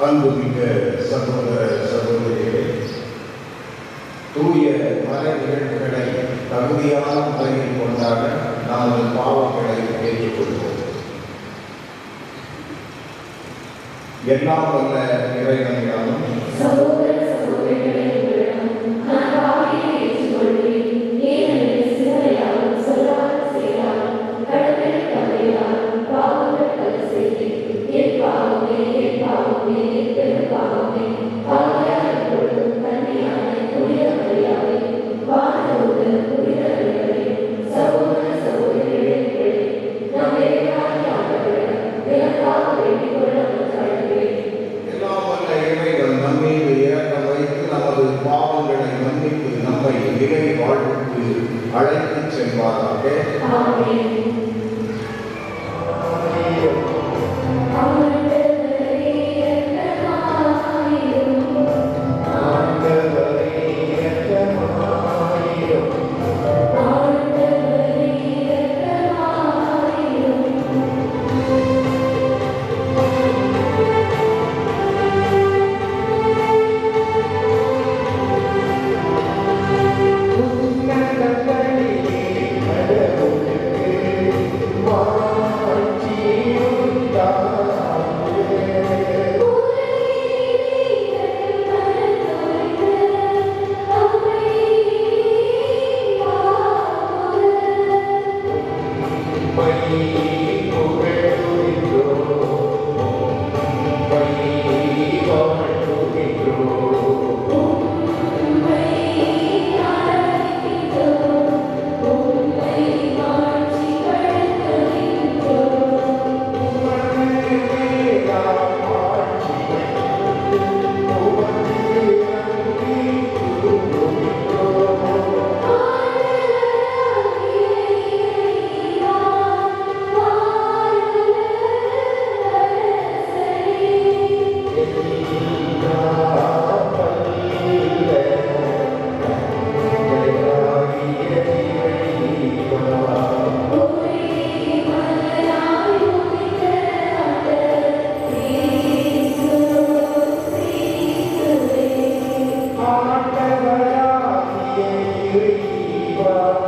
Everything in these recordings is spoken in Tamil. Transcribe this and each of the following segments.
அன்புமிக்க சகோதர சகோதரிகளே, தூய மறை நிகழ்வுகளை தகுதியான முறையில் கொண்டாட நமது பாவங்களை ஏற்றுக்கொள்வோம். எல்லாம் வல்ல இறைவனிடமும் அழைத்துச் செல்வாராக. Yeah.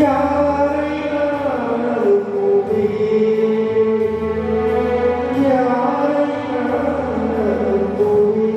யாரை நான் அனுப்புவேன்? யாரை நான் அனுப்புவேன்?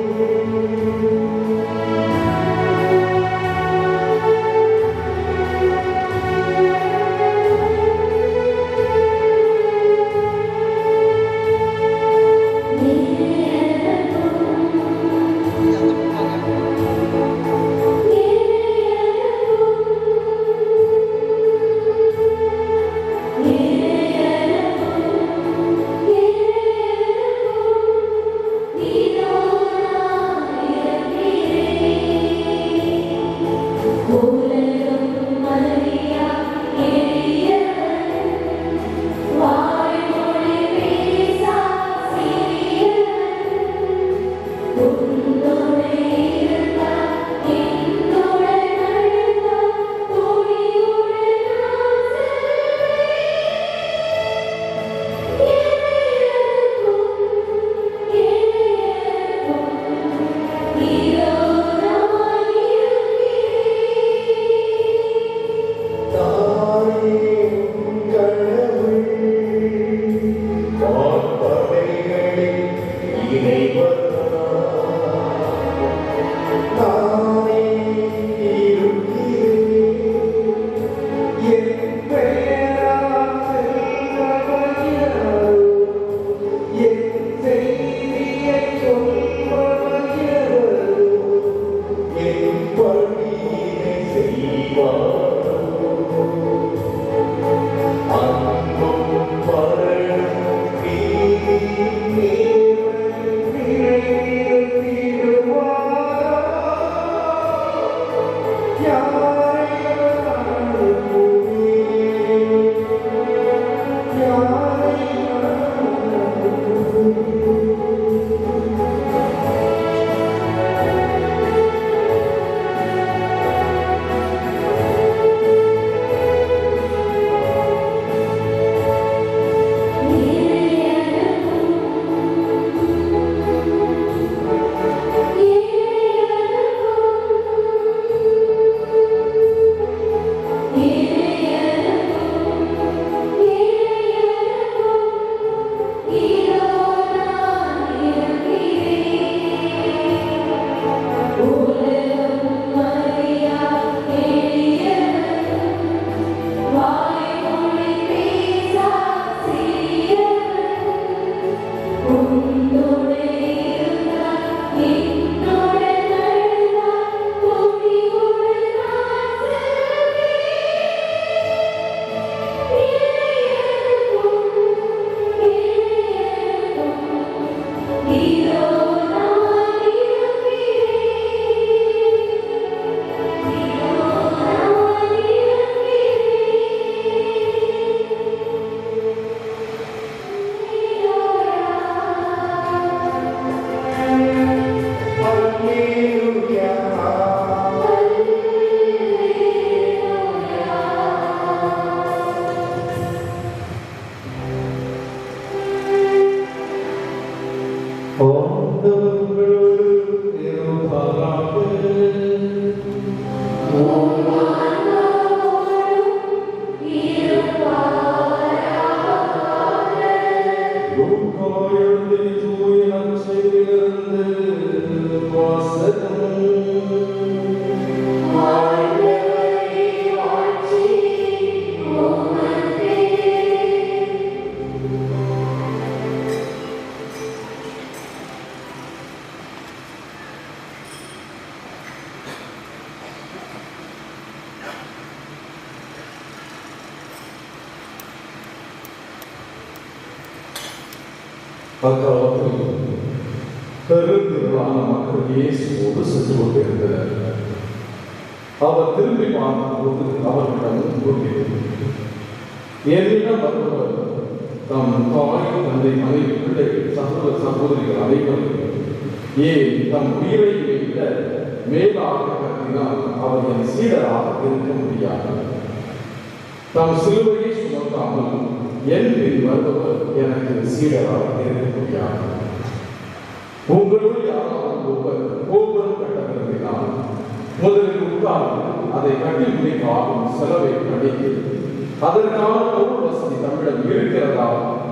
அக்காலத்தில் பெருந்திரளான மக்கள் இயேசுவோடு சென்று கொண்டிருந்தனர். அவர் திரும்பி பார்த்தபோது அவர்களிடம் கூறியது, என்னிடம் வருபவர் தம் தாய் தந்தை மனைவி பிள்ளைகள் சகோதர சகோதரிகள் அனைவரும் ஏன் தம் உயிரை விட மேலாக கருதினால் அவர் என் சீடராக இருக்க முடியாது. தம் சிலுவையை சுமத்தாமல் என் பின் வருபவர் எனக்கு சீடராக இருக்க முடியாது. உங்களுள் யாராவது ஒருவர் கோபுரம் கட்ட விரும்பினால் முதலில் உட்கார்ந்து அதை கட்டி முடிக்க ஆகும் செலவை கணித்து அதற்கான பொருள் வசதி தம்மிடம் இருக்கிறதா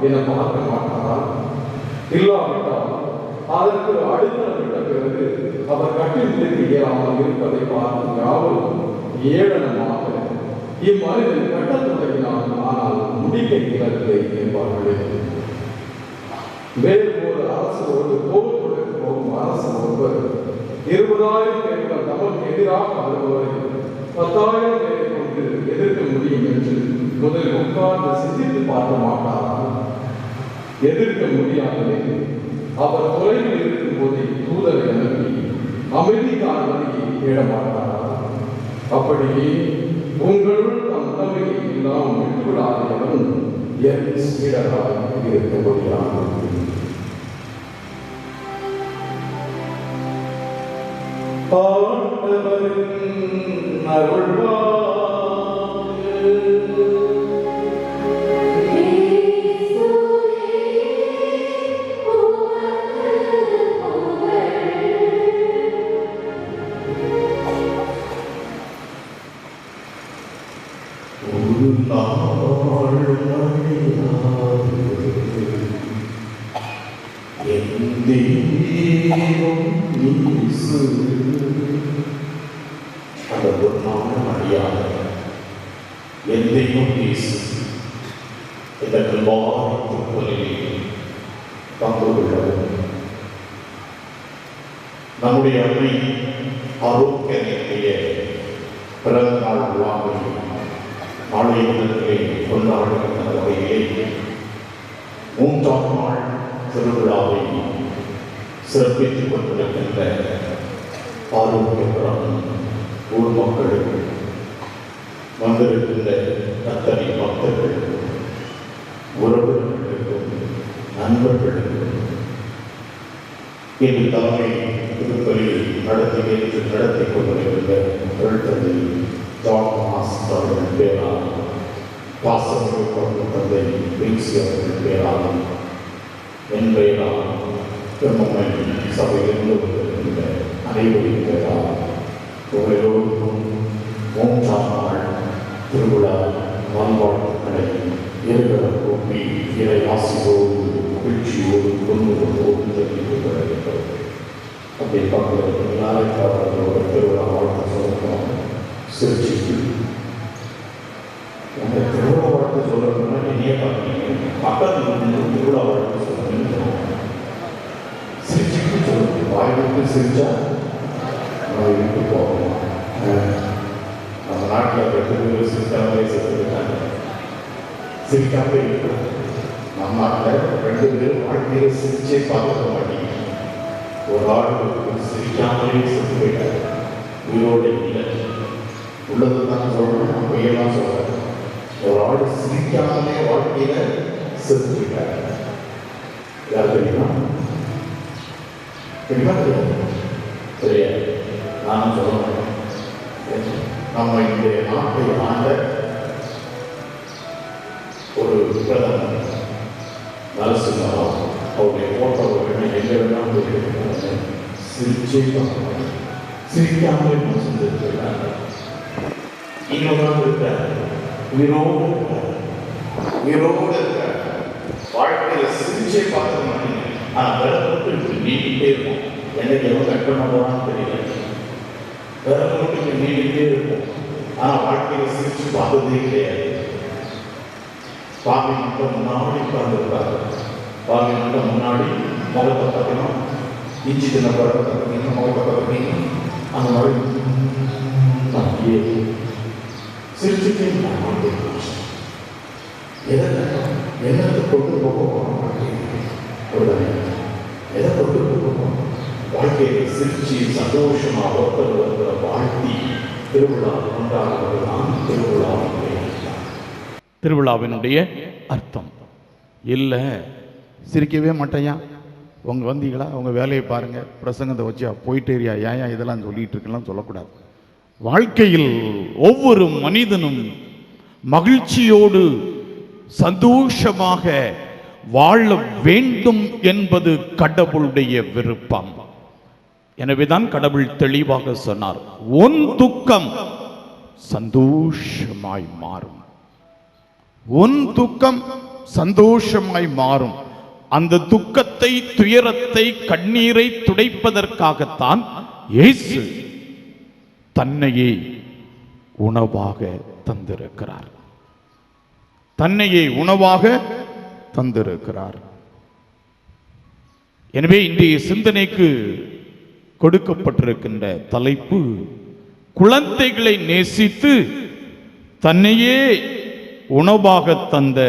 என பார்க்க மாட்டாரா? இல்லாவிட்டால் அதற்கு அடித்தளம் விட்ட பிறகு அவர் கட்டி முடிக்க இயலாமல் இருப்பதை பார்த்து யாவரும் ஏளனமாக இம்மனிதன் கட்டத் தொடங்கினான், ஆனால் முடிக்க இயலவில்லை என்பார்களே. வேறு ஒரு அரசோடு போருக்கு போகும் அரசர் ஒருவர் 20,000 பேர்கள் தமக்கு எதிராக வருபவரை 10,000 பேரை கொண்டு எதிர்க்க முடியும் என்று முதலில் உட்கார்ந்து சிந்தித்து பார்க்க மாட்டாரா? எதிர்க்க முடியாதே. அவர் தொலைவில் இருக்கும் போதே தூதரை அனுப்பி அமைதிக்கான வழியை தேட மாட்டாரா? அப்படியே உங்களுள் தம் உடமையை எல்லாம் விட்டுவிடாதவன் என் சீடராய் இருக்க முடியாது. ஆண்டவரின் அருள்வாக்கு. ஒரு நாள் மழையாது என் தெய்வம் இயேசு. அந்த ஒரு நாள் மழையாது என் தெய்வம் இயேசு இந்த கல்வாரி திருப்பலிலே பங்கு கொள்ளவும் நம்முடைய அன்னை ஆரோக்கியனுடைய பிறந்த நாள் விழாவை நாளைய தினத்திலே கொண்டாடுகின்ற வகையிலே 3ஆம் நாள் திருவிழாவை சிறப்பித்துக் கொண்டிருக்கின்ற ஆரோக்கியபுரம் ஊர் மக்களுக்கு வந்திருக்கின்ற அத்தனை பக்தர்கள் உறவினர்களுக்கும் நண்பர்களுக்கும் இன்று தலைமை திருப்பலியில் நடத்தி கொண்டிருக்கின்ற தந்தை ஜான் அவர்கள் பேரால் பாசமிகு தந்தை பிரின்சி அவர்கள் பேரால் என் பெயரால் திருமண சபையிலிருந்து வந்திருக்கின்ற அனைவரின் பேரால் உங்களோடும் 3ஆம் நாள் திருவிழா நல்வாழ்த்துக்களை இருவர கூப்பி இறை ஆசியோடு மகிழ்ச்சியோடு கொண்டு தெரிவித்துக் கொள்கின்றோம். அப்படி பார்க்கிறோம் நாளைக்காரர்களோட திருவிழா வாழ்த்து சொல்லணும். சிரிச்சு அந்த திருவிழா வாழ்த்து சொல்லணும்னா நீயே பார்த்தீங்க பக்கத்தில் வந்து திருவிழா வாழ்த்து சொல்லணும்னு சிரிச்சுட்டு சொல்லணும். வாய்ப்பு சிரிச்சா நம்ம வீட்டுக்கு போகணும். நம்ம நாட்டில் 2 பேரும் சிரிக்காமலே செத்துக்கிட்டாங்க. சிரிக்காமலே இருக்கணும். நம்ம நாட்டில் 2 பேரும் வாழ்க்கையை சிரிச்சே பார்க்க மாட்டீங்க. ஒரு ஆள் சிரிக்காமலே செத்து போயிட்டார். உயிரோடு இல்லை. உள்ளது தான் சொல்லணும். நம்ம பொய்யெல்லாம் சொல்கிறேன். ஒரு ஆள் சிரிக்காமலே வாழ்க்கையில செத்து போயிட்டார். யார் தெரியுமா? தெரியுமா? தெரியாது. நானும் சொல்ல மாட்டேன். நம்ம இந்த நாட்டை ஆண்ட ஒரு பிரதமர் நரசிம்மராவ் அவருடைய போட்டோவை எங்கே வேணாலும் போயிட்டு சிரிச்சே பார்க்க சிரிக்காமலே செஞ்சிருக்கிறாங்க. இன்னொரு இருக்கிறார், உயிரோடு இருக்கிறார். வாழ்க்கையில சிரிச்சே பார்க்க மாட்டீங்க. ஆனால் விரதத்துக்கு நீட்டிகிட்டே இருக்கும். எனக்கு எவ்வளோ கட் பண்ண போறான்னு தெரியல. விரதத்துக்கு நீட்டிகிட்டே இருக்கும். ஆனால் வாழ்க்கையில சிரிச்சு பார்த்ததே கிடையாது. பாவி மட்டும் முன்னாடி உட்கார்ந்துருக்காங்க. பாவி மட்டும் முன்னாடி முகத்தை பார்த்தீங்கன்னா இஞ்சி தின்ன பழத்தை பார்த்தீங்கன்னா முகத்தை பார்த்தீங்கன்னா அந்த மாதிரி அப்படியே சிரிச்சுட்டே என்னத்தை கொண்டு போக எதை கொண்டு போவோம்? வாழ்க்கையை சிரிச்சு சந்தோஷமா ஒருத்தர் வாழ்த்தி திருவிழா கொண்டாடுவதுதான் திருவிழாவினுடைய அர்த்தம். இல்லை சிரிக்கவே மாட்டேயா, உங்க வந்தீங்களா, உங்க வேலையை பாருங்க, பிரசங்கத்தை வச்சு போயிட்டேரியா, ஏன் இதெல்லாம் சொல்லிட்டு இருக்கலாம் சொல்லக்கூடாது. வாழ்க்கையில் ஒவ்வொரு மனிதனும் மகிழ்ச்சியோடு சந்தோஷமாக வாழ வேண்டும் என்பது கடவுளுடைய விருப்பம். எனவேதான் கடவுள் தெளிவாக சொன்னார், உன் துக்கம் சந்தோஷமாய் மாறும். உன் துக்கம் சந்தோஷமாய் மாறும். அந்த துக்கத்தை, துயரத்தை, கண்ணீரை துடைப்பதற்காகத்தான் இயேசு தன்னையே உணவாக தந்திருக்கிறார். தன்னையே உணவாக தந்திருக்கிறார். எனவே இன்றைய சிந்தனைக்கு கொடுக்கப்பட்டிருக்கின்ற தலைப்பு, குழந்தைகளை நேசித்து தன்னையே உணவாக தந்த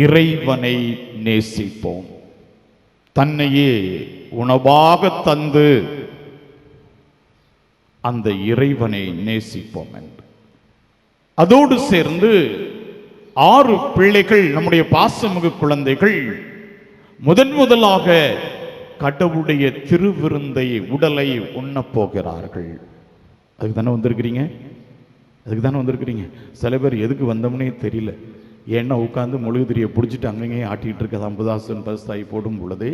இறைவனை நேசிப்போம். தன்னையே உணவாக தந்து அந்த இறைவனை நேசிப்போம் என்று. அதோடு சேர்ந்து 6 பிள்ளைகள், நம்முடைய பாசமிகு குழந்தைகள் முதலாக கடவுளுடைய திருவிருந்தை, உடலை உண்ணப் போகிறார்கள். அதுக்கு தானே வந்திருக்கிறீங்க? அதுக்கு தானே வந்திருக்கிறீங்க. சில பேர் எதுக்கு வந்தோம்னே தெரியல. ஏன்னா உட்காந்து மெழுகுதிரியை பிடிச்சிட்டு அங்கங்கே ஆட்டிகிட்டு இருக்கிறது. அம்புதாசன் பரிசாயி போடும் பொழுது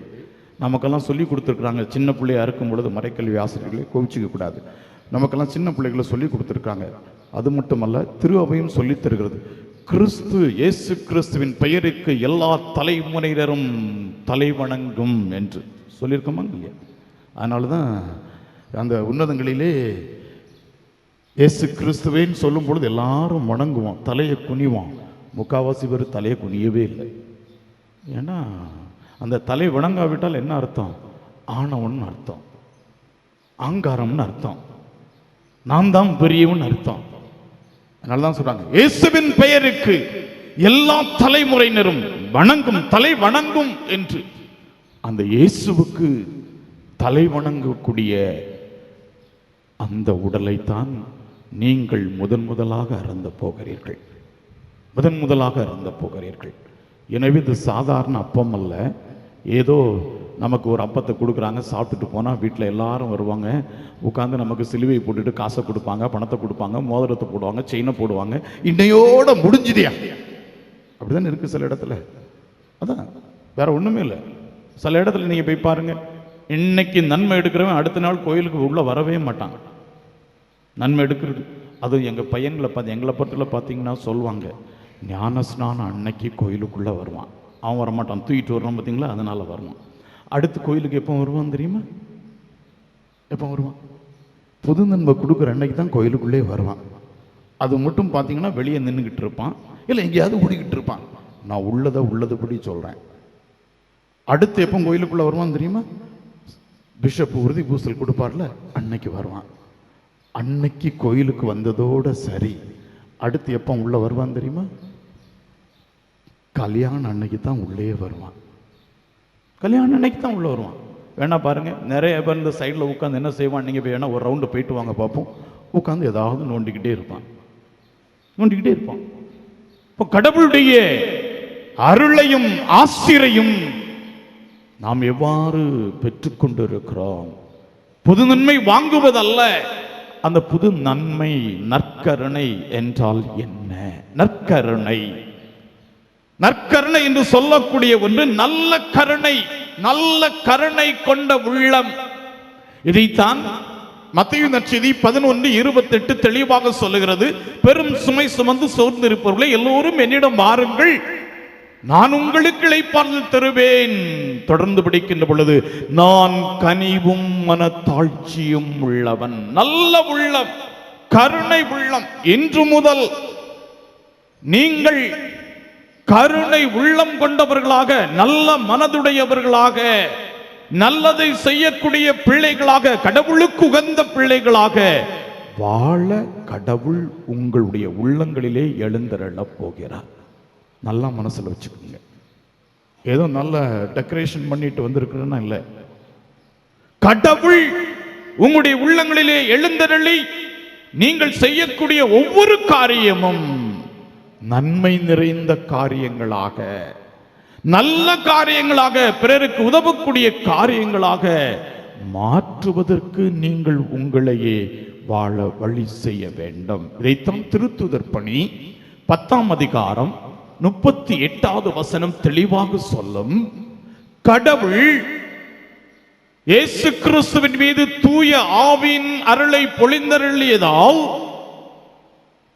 நமக்கெல்லாம் சொல்லி கொடுத்துருக்குறாங்க. சின்ன பிள்ளையா இருக்கும் பொழுது மறைக்கல்வி ஆசிரியர்களை கோவிச்சிக்க கூடாது. நமக்கெல்லாம் சின்ன பிள்ளைகளை சொல்லி கொடுத்துருக்காங்க. அது மட்டுமல்ல, திரு அவையும் சொல்லி தருகிறது, கிறிஸ்து, இயேசு கிறிஸ்துவின் பெயருக்கு எல்லா தலைமுறையினரும் தலை வணங்கும் என்று சொல்லியிருக்கோமா இல்லையா? அதனால தான் அந்த உன்னதங்களிலே இயேசு கிறிஸ்துவேன்னு சொல்லும் பொழுது எல்லாரும் வணங்குவோம், தலையை குனிவோம். முக்காவாசி பேர் தலையை குனியவே இல்லை. ஏன்னா அந்த தலை வணங்காவிட்டால் என்ன அர்த்தம்? ஆணவன்னு அர்த்தம், ஆங்காரம்னு அர்த்தம், நான் தான் பெரியவன் அர்த்தம். அதனால தான் சொல்றாங்க, இயேசுவின் பெயருக்கு எல்லா தலைமுறையினரும் வணங்கும், தலை வணங்கும் என்று. அந்த இயேசுவுக்கு தலை வணங்கக்கூடிய அந்த உடலைத்தான் நீங்கள் முதலாக அருந்த போகிறீர்கள். முதலாக அருந்த போகிறீர்கள். எனவே இது சாதாரண அப்பம் அல்ல. ஏதோ நமக்கு ஒரு அப்பத்தை கொடுக்குறாங்க, சாப்பிட்டுட்டு போனால் வீட்டில் எல்லாரும் வருவாங்க, உட்காந்து நமக்கு சிலுவையை போட்டுட்டு காசை கொடுப்பாங்க, பணத்தை கொடுப்பாங்க, மோதிரத்தை போடுவாங்க, செயினை போடுவாங்க, இன்னையோட முடிஞ்சுதியா. அப்படிதான் இருக்கு சில இடத்துல. அதான் வேற ஒன்றுமே இல்லை. சில இடத்துல நீங்கள் போய் பாருங்க, இன்னைக்கு நன்மை எடுக்கிறவன் அடுத்த நாள் கோயிலுக்கு உள்ளே வரவே மாட்டாங்க. நன்மை எடுக்கிறது அது எங்கள் பையன்களை எங்களை பொறுத்தல பார்த்தீங்கன்னா சொல்லுவாங்க, ஞான ஸ்நானம் அன்னைக்கு கோயிலுக்குள்ளே வருவான். அவன் வரமாட்டான், தூக்கிட்டு வரணும் பார்த்தீங்களா, அதனால் வருவான். அடுத்து கோயிலுக்கு எப்போ வருவான் தெரியுமா? எப்போ வருவான்? புது நன்மை கொடுக்குற அன்னைக்கு தான் கோயிலுக்குள்ளே வருவான். அது மட்டும் பார்த்தீங்கன்னா வெளியே நின்றுக்கிட்டு இருப்பான், இல்லை எங்கேயாவது ஓடிக்கிட்டு இருப்பான். நான் உள்ளதுபடி சொல்கிறேன். அடுத்து எப்போ கோயிலுக்குள்ளே வருவான் தெரியுமா? பிஷப் உறுதி பூசல் கொடுப்பார்ல, அன்னைக்கு வருவான். அன்னைக்கு கோயிலுக்கு வந்ததோட சரி. அடுத்து எப்போ உள்ள வருவான் தெரியுமா? கல்யாணம் அன்னைக்கு தான் உள்ளே வருவான். கல்யாணம் அன்னைக்கு தான் உள்ள வருவான். வேணா பாருங்க, நிறைய பேர் இந்த சைடில் உட்காந்து என்ன செய்வான், நீங்கள் வேணா ஒரு ரவுண்டு போயிட்டு வாங்க பார்ப்போம். உட்காந்து ஏதாவது நோண்டிக்கிட்டே இருப்பான். இப்போ கடவுளுடைய அருளையும் ஆசிரையும் நாம் எவ்வாறு பெற்றுக்கொண்டு இருக்கிறோம்? புது நன்மை வாங்குவதல்ல, அந்த புது நன்மை, நற்கருணை என்றால் என்ன? நற்கருணை என்று சொல்லக்கூடிய ஒன்று நல்ல கருணை கொண்ட உள்ளம். இதைத்தான் மத்தேயு நற்செய்தி 11:28 தெளிவாக சொல்லுகிறது. பெரும் சுமை சுமந்து சோர்ந்திருப்பவர்களே எல்லோரும் என்னிடம் வாருங்கள், நான் உங்களுக்கு இளைப்பாறுதல் தருவேன். தொடர்ந்து படிக்கின்ற பொழுது, நான் கனிவும் மனத்தாழ்ச்சியும் உள்ளவன். நல்ல உள்ளம், கருணை உள்ளம். இன்று முதல் நீங்கள் கருணை உள்ளம் கொண்டவர்களாக, நல்ல மனதுடையவர்களாக, நல்லதை செய்யக்கூடிய பிள்ளைகளாக, கடவுளுக்கு உகந்த பிள்ளைகளாக வாழ கடவுள் உங்களுடைய உள்ளங்களிலே எழுந்தருளப் போகிறார். நல்லா மனசுல வச்சுக்கோங்க. ஏதோ நல்ல டெக்கரேஷன் பண்ணிட்டு வந்திருக்கிறேன்னா இல்லை, கடவுள் உங்களுடைய உள்ளங்களிலே எழுந்தருளி நீங்கள் செய்யக்கூடிய ஒவ்வொரு காரியமும் நன்மை நிறைந்த காரியங்களாக, நல்ல காரியங்களாக, பிறருக்கு உதவக்கூடிய காரியங்களாக மாற்றுவதற்கு நீங்கள் உங்களையே வாழ வழி செய்ய வேண்டும். இதைத்தான் திருத்துதர் பணி 10ஆம் அதிகாரம் 38வது வசனம் தெளிவாக சொல்லும். கடவுள் இயேசு கிறிஸ்துவின் மீது தூய ஆவியின் அருளை பொழிந்தருளியதால்,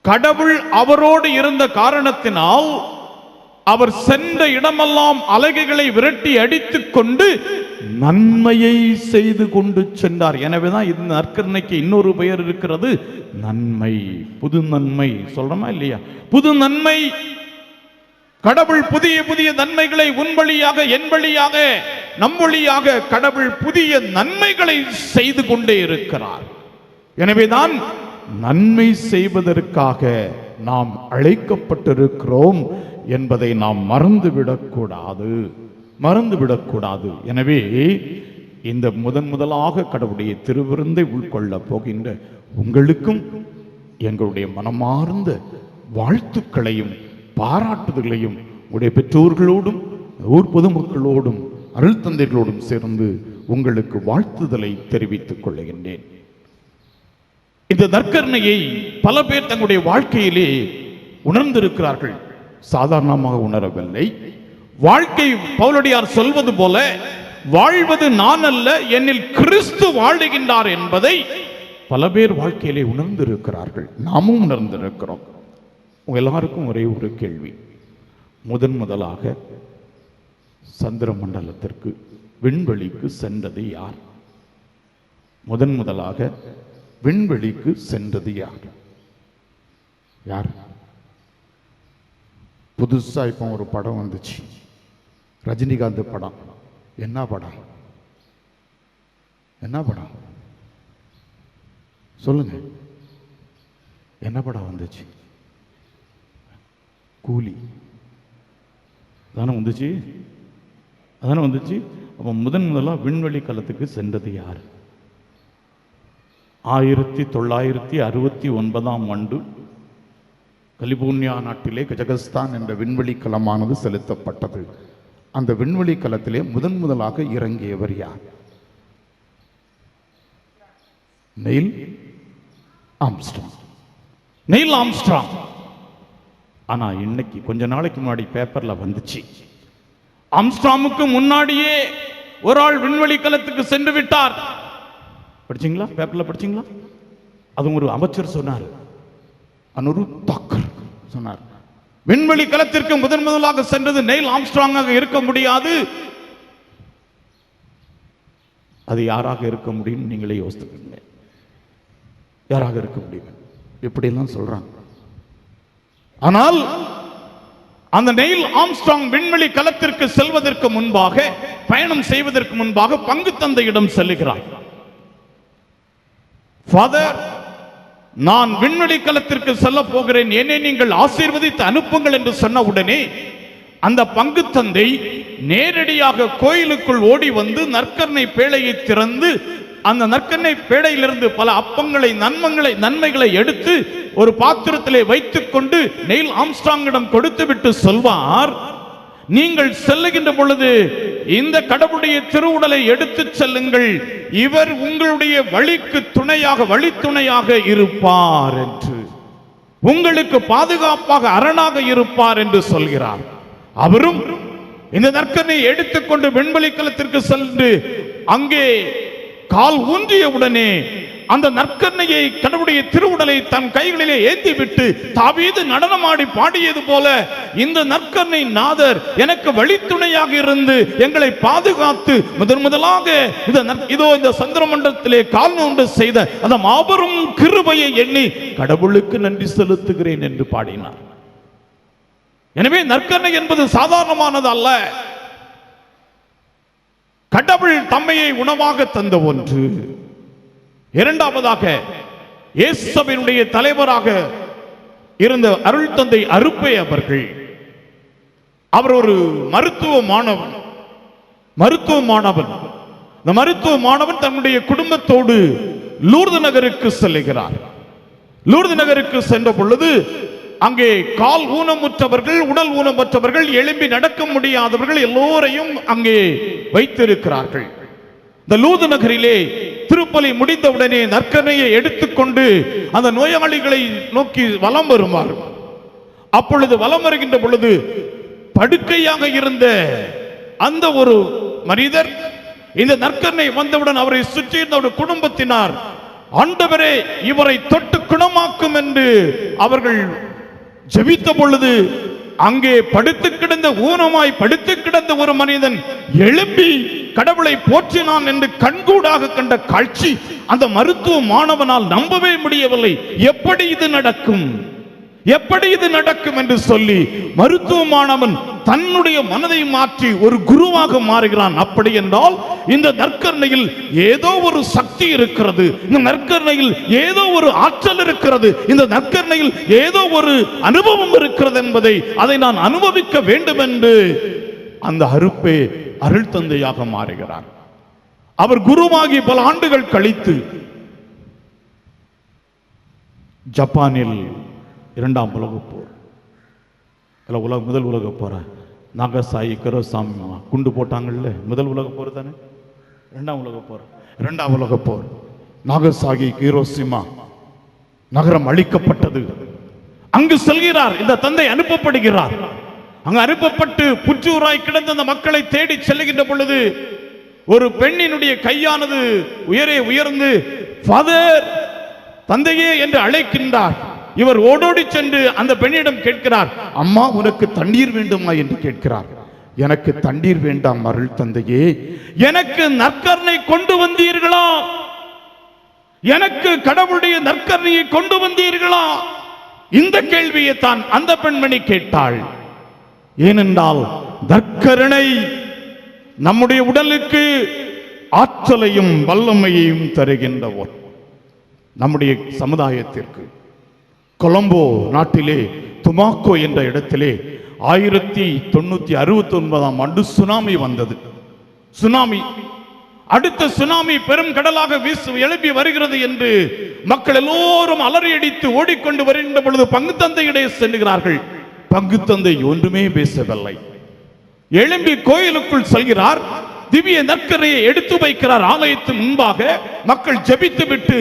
கடவுள் அவரோடு இருந்த காரணத்தினால் அவர் சென்ற இடமெல்லாம் அலகைகளை விரட்டி அடித்துக் கொண்டு நன்மையை செய்து கொண்டு சென்றார். எனவேதான் இந்த நற்கருணைக்கு இன்னொரு பெயர் இருக்கிறது, நன்மை. புது நன்மை சொல்றோமா இல்லையா? புது நன்மை. கடவுள் புதிய புதிய நன்மைகளை உன் வழியாக, என் வழியாக, நம் வழியாக கடவுள் புதிய நன்மைகளை செய்து கொண்டே இருக்கிறார். எனவேதான் நன்மை செய்வதற்காக நாம் அழைக்கப்பட்டிருக்கிறோம் என்பதை நாம் மறந்துவிடக்கூடாது. எனவே இந்த முதலாக கடவுளுடைய திருவிருந்தை உட்கொள்ள போகின்ற உங்களுக்கும் எங்களுடைய மனமார்ந்த வாழ்த்துக்களையும் பாராட்டுதல்களையும் உடைய பெற்றோர்களோடும் ஊர் பொதுமக்களோடும் அருள் தந்தைகளோடும் சேர்ந்து உங்களுக்கு வாழ்த்துதலை தெரிவித்துக் கொள்கின்றேன். இந்த நற்கருணையை பல பேர் தங்களுடைய வாழ்க்கையிலே உணர்ந்திருக்கிறார்கள், சாதாரணமாக உணரவில்லை. வாழ்க்கை பவுலடியார் சொல்வது போல, வாழ்வது நான் அல்ல, என்னில் கிறிஸ்து வாழுகின்றார் என்பதை பல பேர் வாழ்க்கையிலே உணர்ந்திருக்கிறார்கள், நாமும் உணர்ந்திருக்கிறோம். உங்க எல்லாருக்கும் ஒரே ஒரு கேள்வி. முதலாக சந்திர மண்டலத்திற்கு, விண்வெளிக்கு சென்றது யார்? முதலாக விண்வெளிக்கு சென்றது யார்? யார்? புதுசா இப்போ ஒரு படம் வந்துச்சு, ரஜினிகாந்த் படம். என்ன படம்? என்ன படம் சொல்லுங்க? என்ன படம் வந்துச்சு? கூலி தானே வந்துச்சு. அப்போ முதலாக விண்வெளி களத்துக்கு சென்றது யார்? 1969 ஆண்டு கலிபோர்னியா நாட்டிலே கஜகஸ்தான் என்ற விண்வெளி களமானது செலுத்தப்பட்டது. அந்த விண்வெளி களத்திலே முதலாக இறங்கியவர் யார்? Neil Armstrong. ஆனா இன்னைக்கு கொஞ்ச நாளைக்கு முன்னாடி பேப்பர்ல வந்துச்சு, ஆம்ஸ்ட்ராங்குக்கு முன்னாடியே ஒரு ஆள் விண்வெளி களத்துக்கு சென்று விட்டார். படிச்சீங்களா? பேப்பர்ல படிச்சீங்களா? அது ஒரு அமைச்சர் சொன்னார், அனுரு தாக்கர் சொன்னார், விண்வெளி களத்திற்கு முதலாக சென்றது நெயில் ஆம்ஸ்ட்ராங்காக இருக்க முடியாது. அது யாராக இருக்க முடியும்? நீங்களே யோசித்துக்கங்க. யாராக இருக்க முடியும்? எப்படியெல்லாம் சொல்றாங்க. ஆனால் அந்த நெயில் ஆம்ஸ்ட்ராங் விண்வெளி களத்திற்கு செல்வதற்கு முன்பாக, பயணம் செய்வதற்கு முன்பாக பங்கு தந்தையிடம் செல்லுகிறார். ஃபாதர், நான் விண்வெளி களத்திற்கு செல்ல போகிறேன், என்னை நீங்கள் ஆசீர்வதித்து அனுப்புங்கள் என்று சொன்ன உடனே அந்த பங்கு தந்தை நேரடியாக கோயிலுக்குள் ஓடி வந்து நற்கருணை பேழையை திறந்து அந்த நற்கருணை பேழையிலிருந்து பல அப்பங்களை, நன்மைகளை எடுத்து ஒரு பாத்திரத்திலே வைத்துக் கொண்டு நெயில் ஆம்ஸ்ட்ராங்கிடம் கொடுத்து விட்டு சொல்வார், நீங்கள் செல்லுகின்ற பொழுது இந்த கடவுளுடைய திருவுடலை எடுத்து செல்லுங்கள், இவர் உங்களுடைய வழிக்கு துணையாக, வழித்துணையாக இருப்பார் என்று, உங்களுக்கு பாதுகாப்பாக அரணாக இருப்பார் என்று சொல்கிறார். அவரும் இந்த நற்கருணையை எடுத்துக்கொண்டு விண்வெளி களத்திற்கு சென்று அங்கே கால் ஊன்றிய உடனே அந்த நற்கருணையை, கடவுளுடைய திருவுடலை தன் கைகளிலே ஏற்றி விட்டு தாவீது நடனமாடி பாடியது போல இந்த நற்கருணை நாதர் எனக்கு வழித்துணையாக இருந்து எங்களை பாதுகாத்து முதலாக இதோ இந்த சந்திரமண்டலத்திலே கால் நோண்டு செய்த அந்த மாபெரும் கிருபையை எண்ணி கடவுளுக்கு நன்றி செலுத்துகிறேன் என்று பாடினார். எனவே நற்கருணை என்பது சாதாரணமானது அல்ல. கடவுள் தம்மையை உணவாக தந்த ஒன்று. இரண்டாவதாக, இயேசுவினுடைய தலைவராக இருந்த அருள் தந்தை அருப்பை அவர்கள், அவர் ஒரு மருத்துவ மாணவன். இந்த மருத்துவ மாணவன் தன்னுடைய குடும்பத்தோடு லூர்து நகருக்கு செல்லுகிறார். லூர்து நகருக்கு சென்ற பொழுது அங்கே கால் ஊனமுற்றவர்கள், உடல் ஊனமற்றவர்கள், எழும்பி நடக்க முடியாதவர்கள் எல்லோரையும் அங்கே வைத்திருக்கிறார்கள். இந்த லூர்து நகரிலே திருப்பலி முடிந்தவுடனே நற்கருணையை எடுத்துக்கொண்டு அந்த நோயாளிகளை நோக்கி வலம் வருமாறு. அப்பொழுது வலம் வருகின்ற பொழுது படுக்கையாக இருந்த அந்த ஒரு மனிதர் இந்த நற்கருணை வந்தவுடன் அவரை சுற்றியிருந்த ஒரு குடும்பத்தினார், ஆண்டவரே இவரை தொட்டு குணமாக்கும் என்று அவர்கள் ஜெபித்த பொழுது அங்கே படுத்து கிடந்த, ஊனமாய் படுத்து கிடந்த ஒரு மனிதன் எழுப்பி கடவுளை போற்றினான் என்று கண்கூடாக கண்ட காட்சி அந்த மருத்துவ மாணவனால் நம்பவே முடியவில்லை. எப்படி இது நடக்கும், எப்படி இது நடக்கும் என்று சொல்லி மருத்துவ மாணவன் தன்னுடைய மனதை மாற்றி ஒரு குருவாக மாறுகிறான். அப்படி என்றால் இந்த நற்கருணையில் ஏதோ ஒரு சக்தி இருக்கிறது, இந்த நற்கருணையில் ஏதோ ஒரு ஆற்றல் இருக்கிறது, இந்த நற்கருணையில் ஏதோ ஒரு அனுபவம் இருக்கிறது என்பதை அதை நான் அனுபவிக்க வேண்டும் என்று அந்த அருப்பே அருள் தந்தையாக மாறுகிறார். அவர் குருவாகி பல ஆண்டுகள் கழித்து ஜப்பானில் இரண்டாம் உலகப் போர், முதல் உலகப் போற நாகசாகி ஹிரோஷிமா குண்டு போட்டாங்கல்ல, முதல் உலகப் போர் தானே. இரண்டாம் உலகப் போர் நாகசாகி ஹிரோஷிமா நகரம் அழிக்கப்பட்டது. அங்கு செல்கிறார் இந்த தந்தை, அனுப்பப்படுகிறார். அங்கு அனுப்பப்பட்டு புற்றூராய் கிடந்த அந்த மக்களை தேடி செல்லுகின்ற பொழுது ஒரு பெண்ணினுடைய கையானது உயரே உயர்ந்து ஃபாதர், தந்தையே என்று அழைக்கின்றார். இவர் ஓடோடி சென்று அந்த பெண்ணிடம் கேட்கிறார், அம்மா உனக்கு தண்ணீர் வேண்டுமா என்று கேட்கிறார். எனக்கு தண்ணீர் வேண்டாம் அருள் தந்தையே, எனக்கு நற்கருணை கொண்டு வந்தீர்களா, எனக்கு கடவுளுடைய நற்கருணையை கொண்டு வந்தீர்களா, இந்த கேள்வியை தான் அந்த பெண்மணி கேட்டாள். ஏனென்றால் நற்கருணை நம்முடைய உடலுக்கு ஆற்றலையும் வல்லமையையும் தருகின்றவர். நம்முடைய சமுதாயத்திற்கு கொலம்போ நாட்டிலே துமாக்கோ என்ற இடத்திலே 1969ஆம் ஆண்டு சுனாமி வந்தது. சுனாமி, அடுத்த சுனாமி பெரும் கடலாக எழுப்பி வருகிறது என்று மக்கள் எல்லோரும் அலறியடித்து ஓடிக்கொண்டு வருகின்ற பொழுது பங்கு தந்தையிடையே செல்கிறார்கள். பங்கு தந்தை ஒன்றுமே பேசவில்லை. எழும்பி கோயிலுக்குள் செல்கிறார். திவ்ய நற்கரையை எடுத்து வைக்கிறார். ஆலயத்தின் முன்பாக மக்கள் ஜெபித்து விட்டு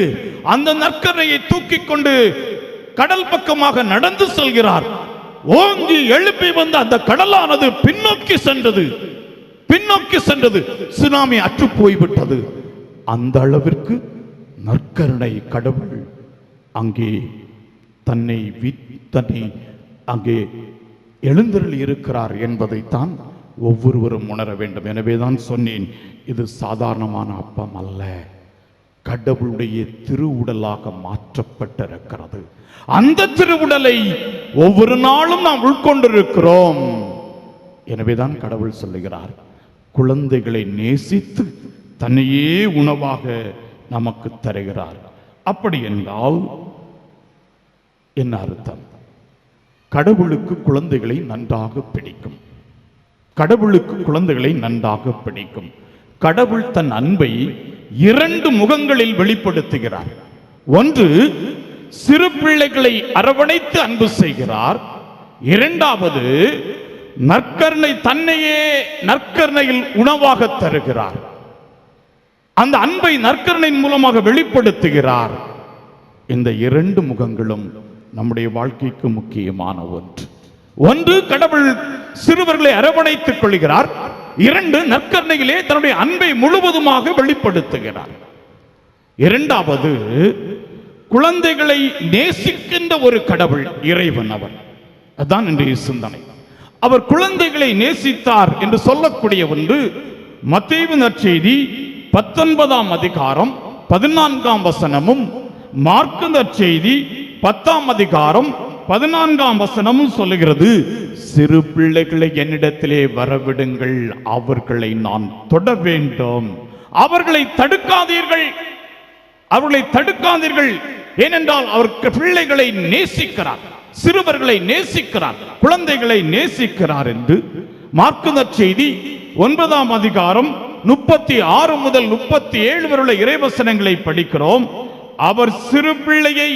அந்த நற்கரையை தூக்கி கொண்டு கடல் பக்கமாக நடந்து செல்கிறார். ஓங்கி எழுப்பி வந்த அந்த கடலானது பின்னோக்கி சென்றது. சுனாமி அற்று போய்விட்டது. அந்த அளவிற்கு நற்கருணை கடவுள் அங்கே தன்னை அங்கே எழுந்தருளி இருக்கிறார் என்பதைத்தான் ஒவ்வொருவரும் உணர வேண்டும். எனவேதான் சொன்னேன், இது சாதாரணமான அப்பம் அல்ல, கடவுளுடைய திருவுடலாக மாற்றப்பட்டிருக்கிறது. அந்த திருவுடலை ஒவ்வொரு நாளும் நாம் உட்கொண்டிருக்கிறோம். எனவேதான் கடவுள் சொல்லுகிறார், குழந்தைகளை நேசித்து தன்னையே உணவாக நமக்கு தருகிறார். அப்படி என்றால் என்ன அர்த்தம்? கடவுளுக்கு குழந்தைகளை நன்றாக பிடிக்கும். கடவுள் தன் அன்பை 2 முகங்களில் வெளிப்படுத்துகிறார். ஒன்று, சிறு பிள்ளைகளை அரவணைத்து அன்பு செய்கிறார். இரண்டாவது, நற்கருணை, தன்னையே நற்கருணையில் உணவாக தருகிறார். அந்த அன்பை நற்கருணையின் மூலமாக வெளிப்படுத்துகிறார். இந்த 2 முகங்களும் நம்முடைய வாழ்க்கைக்கு முக்கியமான ஒன்று. கடவுள் சிறுவர்களை அரவணைத்துக் கொள்கிறார். 2, நற்கருணையிலே தன்னுடைய அன்பை முழுவதுமாக வெளிப்படுத்துகிறார். இரண்டாவது, குழந்தைகளை நேசிக்கின்ற ஒரு கடவுள், இறைவன். அதான் இன்றைய சிந்தனை. அவர் குழந்தைகளை நேசித்தார் என்று சொல்லக்கூடிய ஒன்று மத்தேயு நற்செய்தி 19ஆம் அதிகாரம் 14ஆம் வசனமும், மார்க்கு நற்செய்தி 10ஆம் அதிகாரம் 14ஆம் வசனமும் சொல்லுகிறது, சிறு பிள்ளைகளை என்னிடத்திலே வரவிடுங்கள், அவர்களை நான் தொட வேண்டும், அவர்களை தடுக்காதீர்கள், ஏனென்றால் அவர் பிள்ளைகளை நேசிக்கிறார், சிறுவர்களை நேசிக்கிறார், குழந்தைகளை நேசிக்கிறார் என்று மார்க்கு நற்செய்தி 9ஆம் அதிகாரம் 36 முதல் 37 வரை உள்ள இறைவசனங்களை படிக்கிறோம். அவர் சிறு பிள்ளையை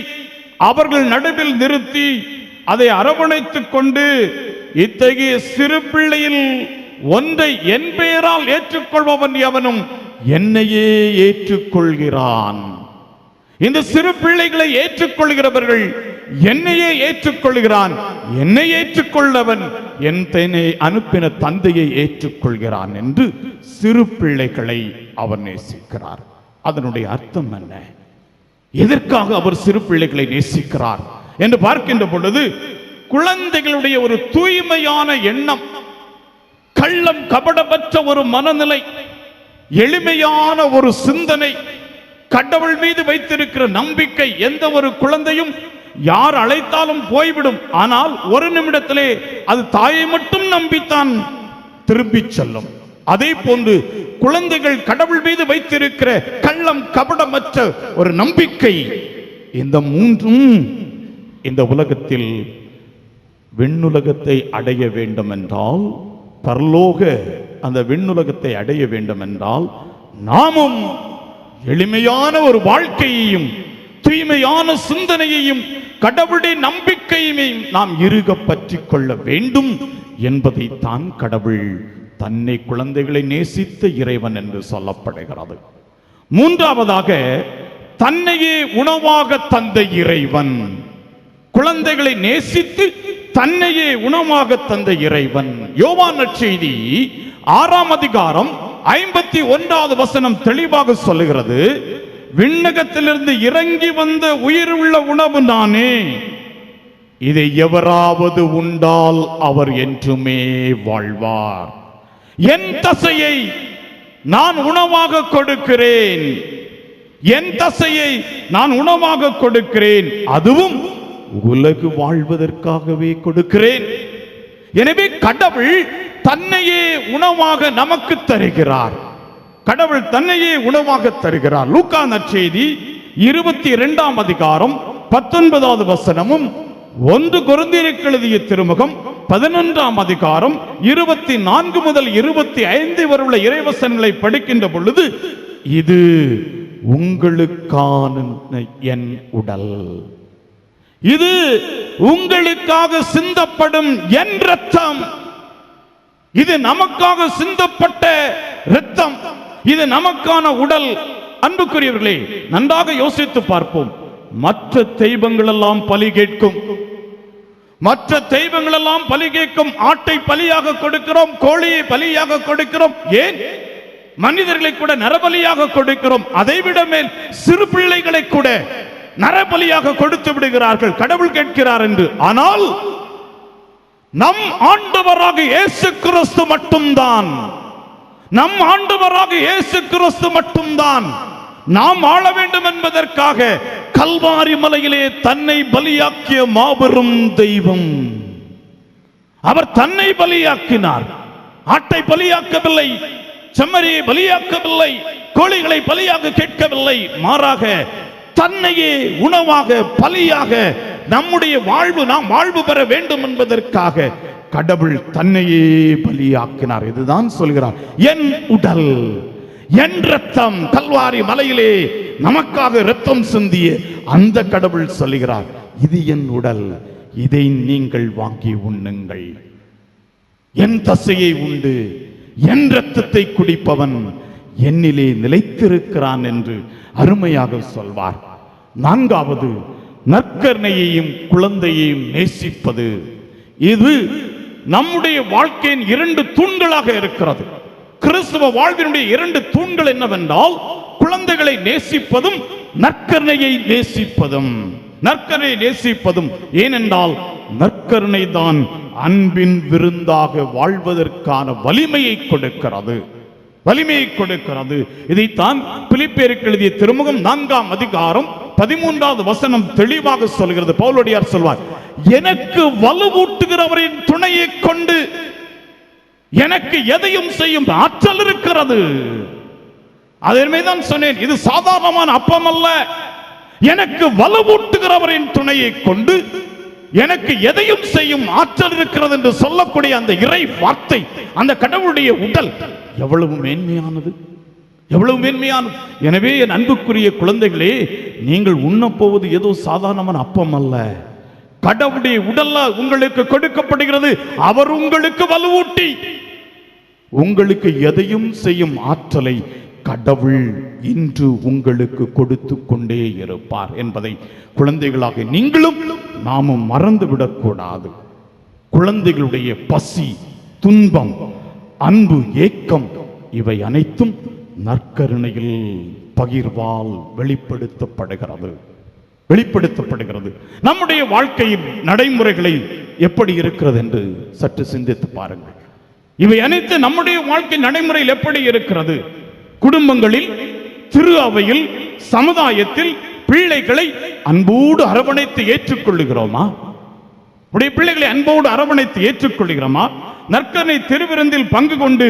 அவர்கள் நடுவில் நிறுத்தி அதை அரவணைத்துக் கொண்டு, இத்தகைய சிறு பிள்ளையில் ஒன்றை என் பெயரால் ஏற்றுக்கொள்பவன் எவனும் என்னையே ஏற்றுக்கொள்கிறான். இந்த சிறு பிள்ளைகளை ஏற்றுக்கொள்கிறவர்கள் என்னையே ஏற்றுக்கொள்கிறான், என்னை ஏற்றுக்கொள்ளவன் என்னை அனுப்பின தந்தையை ஏற்றுக்கொள்கிறான் என்று சிறு பிள்ளைகளை அவர் நேசிக்கிறார். அதனுடைய அர்த்தம் என்ன? எதற்காக அவர் சிறு பிள்ளைகளை நேசிக்கிறார் என்று பார்க்கின்ற பொழுது, குழந்தைகளுடைய ஒரு தூய்மையான எண்ணம், கள்ளம் கபடமற்ற ஒரு மனநிலை, எளிமையான ஒரு சிந்தனை, கடவுள் மீது வைத்திருக்கிற நம்பிக்கை. எந்த ஒரு குழந்தையும் யார் அழைத்தாலும் போய்விடும், ஆனால் ஒரு நிமிடத்திலே அது தாயை மட்டும் நம்பித்தான் திரும்பி செல்லும். அதே போன்று குழந்தைகள் கடவுள் மீது வைத்திருக்கிற கள்ளம் கபடமற்ற ஒரு நம்பிக்கை, இந்த மூன்றும் இந்த உலகத்தில் விண்ணுலகத்தை அடைய வேண்டும் என்றால், பரலோக அந்த விண்ணுலகத்தை அடைய வேண்டும் என்றால், நாமும் எளிமையான ஒரு வாழ்க்கையையும் தூய்மையான சிந்தனையையும் கடவுளுடைய நம்பிக்கையையும் நாம் இறுக பற்றிக் கொள்ள வேண்டும் என்பதைத்தான் கடவுள் தன்னை குழந்தைகளை நேசித்த இறைவன் என்று சொல்லப்படுகிறது. மூன்றாவதாக, தன்னையே உணவாக தந்த இறைவன். குழந்தைகளை நேசித்து தன்னையே உணவாக தந்த இறைவன். யோவான் நற்செய்தி 6ஆம் அதிகாரம் 51வது வசனம் தெளிவாக சொல்லுகிறது, விண்ணகத்திலிருந்து இறங்கி வந்த உயிர் உள்ள உணவு நானே, இதை எவராவது உண்டால் அவர் என்றுமே வாழ்வார். என் தசையை நான் உணவாக கொடுக்கிறேன், என் தசையை நான் உணவாக கொடுக்கிறேன், அதுவும் உலகு வாழ்வதற்காகவே கொடுக்கிறேன். எனவே கடவுள் தன்னையே உணவாக நமக்கு தருகிறார். கடவுள் தன்னையே உணவாக தருகிறார். லூக்கா நற்செய்தி 22ஆம் அதிகாரம் 19வது வசனமும் 1 கொரிந்தியருக்கு எழுதிய திருமுகம் 11ஆம் அதிகாரம் 24 முதல் 25 வரை உள்ள இறைவசனங்களை படிக்கின்ற பொழுது, இது உங்களுக்கான என் உடல், இது உங்களுக்காக சிந்தப்படும் என் இரத்தம், இது நமக்காக சிந்தப்பட்ட இரத்தம், இது நமக்கான உடல். அன்புக்குரியவர்களே, நன்றாக யோசித்து பார்ப்போம். மற்ற தெய்வங்கள் எல்லாம் பலி கேட்கும், மற்ற தெய்வங்கள் எல்லாம் பலி கேட்கும். ஆட்டை பலியாக கொடுக்கிறோம், கோழியை பலியாக கொடுக்கிறோம், ஏன் மனிதர்களை கூட நரபலியாக கொடுக்கிறோம். அதைவிட மேல் சிறு பிள்ளைகளை கூட நரபலியாக கொடுத்து விடுகிறார்கள், கடவுள் கேட்கிறார் என்று. ஆனால் நம் ஆண்டவராக இயேசு கிறிஸ்து மட்டும்தான், நம் ஆண்டவராக இயேசு கிறிஸ்து மட்டும்தான் நாம் ஆள வேண்டும் என்பதற்காக கல்வாரி மலையிலே தன்னை பலியாக்கிய மாபெரும் தெய்வம். அவர் தன்னை பலியாக்கினார். ஆட்டை பலியாக்கவில்லை, செம்மறியை பலியாக்கவில்லை, கோழிகளை பலியாக கேட்கவில்லை, மாறாக தன்னையே உணவாக பலியாக நம்முடைய வாழ்வு, நாம் வாழ்வு பெற வேண்டும் என்பதற்காக கடவுள் தன்னையே பலியாக்கினார். இதுதான் சொல்கிறார், என் உடல், என் இரத்தம். கல்வாரி மலையிலே நமக்காக இரத்தம் சிந்திய அந்த கடவுள் சொல்கிறார், இது என் உடல், இதை நீங்கள் வாங்கி உண்ணுங்கள். என் தசையை உண்டு என் இரத்தத்தை குடிப்பவன் என்னிலே நிலைத்திருக்கிறான் என்று அருமையாக சொல்வார். நான்காவது, நற்கருணையையும் குழந்தையையும் நேசிப்பது. இது நம்முடைய வாழ்க்கையின் 2 தூண்களாக இருக்கிறது. கிறிஸ்துவ வாழ்வினுடைய 2 தூண்கள் என்னவென்றால், குழந்தைகளை நேசிப்பதும் நற்கருணையை நேசிப்பதும். நற்கருணை நேசிப்பதும் ஏனென்றால் நற்கருணை தான் அன்பின் விருந்தாக வாழ்வதற்கான வலிமையை கொடுக்கிறது, வலிமையை கொடுக்கிறது. இதைத்தான் பிலிப்பியருக்கு எழுதிய திருமுகம் 4ஆம் அதிகாரம் 13வது வசனம் தெளிவாக சொல்கிறது. பவுலடியார் சொல்வார், எனக்கு வலுவூட்டுகிறவரின் துணையை கொண்டு எனக்கு எதையும் செய்யும் ஆற்றல் இருக்கிறது. அதேதான் சொன்னேன், இது சாதாரணமான அப்பம் அல்ல. எனக்கு வலுவூட்டுகிறவரின் துணையை கொண்டு எனக்கு எதையும் செய்யும் ஆற்றல் இருக்கிறது என்று சொல்லக்கூடிய அந்த இறை வார்த்தை, அந்த கடவுளுடைய உடல் எவ்வளவு மேன்மையானது, எவ்வளவு மேன்மையானது. எனவே என் அன்புக்குரிய குழந்தைகளே, நீங்கள் உண்ணப்போவது ஏதோ சாதாரணமான அப்பம் அல்ல. கடவுளுடைய உடல்ல உங்களுக்கு கொடுக்கப்படுகிறது. அவர் உங்களுக்கு வலுவூட்டி உங்களுக்கு எதையும் செய்யும் ஆற்றலை கடவுள் இன்று உங்களுக்கு கொடுத்து கொண்டே இருப்பார் என்பதை குழந்தைகளாக நீங்களும் நாமும் மறந்துவிடக்கூடாது. குழந்தைகளுடைய பசி, துன்பம், அன்பு, ஏக்கம் இவை அனைத்தும் நற்கருணையில் பகிர்வால் வெளிப்படுத்தப்படுகிறது. நம்முடைய வாழ்க்கையின் நடைமுறைகளை எப்படி இருக்கிறது என்று சற்று சிந்தித்து பாருங்கள். இவை அனைத்து நம்முடைய வாழ்க்கை நடைமுறையில் எப்படி இருக்கிறது? குடும்பங்களில், திரு அவையில், சமுதாயத்தில் பிள்ளைகளை அன்போடு அரவணைத்து ஏற்றுக்கொள்ளுகிறோமா? உடைய பிள்ளைகளை அன்போடு அரவணைத்து ஏற்றுக்கொள்கிறோமா? நற்கருணை திருவிருந்தில் பங்கு கொண்டு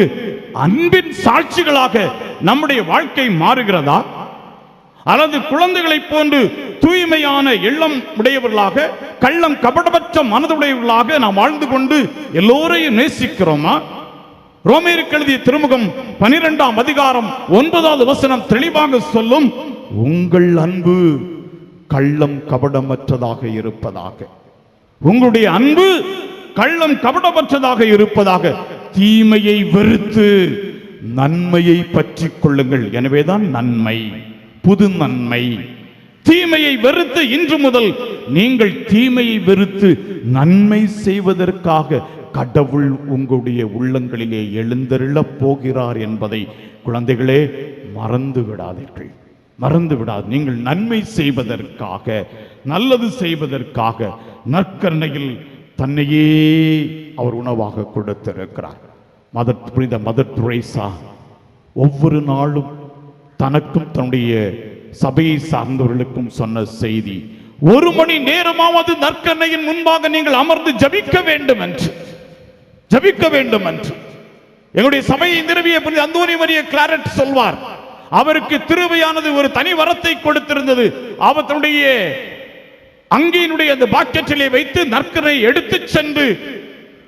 அன்பின் சாட்சிகளாக நம்முடைய வாழ்க்கை மாறுகிறதா? அல்லது குழந்தைகளைப் போன்று தூய்மையான எண்ணம் உடையவர்களாக, கள்ளம் கபடமற்ற மனதுடையவர்களாக நாம் வாழ்ந்து கொண்டு எல்லோரையும் நேசிக்கிறோமா? ரோமேயருக்கு எழுதிய திருமுகம் 12ஆம் அதிகாரம் 9வது வசனம் தெளிவாக சொல்லும், உங்கள் அன்பு கள்ளம் கபடமற்றதாக இருப்பதாக. உங்களுடைய அன்பு கள்ளம் கபடமற்றதாக இருப்பதாக. தீமையை வெறுத்து நன்மையை பற்றி கொள்ளுங்கள். எனவேதான் நன்மை, புது நன்மை. தீமையை வெறுத்து இன்று முதல் நீங்கள் தீமையை வெறுத்து நன்மை செய்வதற்காக கடவுள் உங்களுடைய உள்ளங்களிலே எழுந்தருளப் போகிறார் என்பதை குழந்தைகளே மறந்து விடாதீர்கள். நீங்கள் நன்மை செய்வதற்காக, நல்லது செய்வதற்காக நற்கருணையில் தன்னையே அவர் உணவாக கொடுத்திருக்கிறார். புனித மதர் தெரேசா ஒவ்வொரு நாளும் தனக்கும் தன்னுடைய சபையை சார்ந்தவர்களுக்கும் சொன்ன செய்தி, 1 மணி நேரமாவது நற்கருணையின் முன்பாக நீங்கள் அமர்ந்து ஜபிக்க வேண்டும் என்று. எங்களுடைய சபையை நிறுவிய புனித அந்தோனி மரியா கிளாரட் சொல்வார், அவருக்கு திருவையானது ஒரு தனி வரத்தை கொடுத்திருந்தது. அவர் தன்னுடைய அங்கியினுடைய அந்த பாக்கெட்டிலே வைத்து நற்கருணை எடுத்து சென்று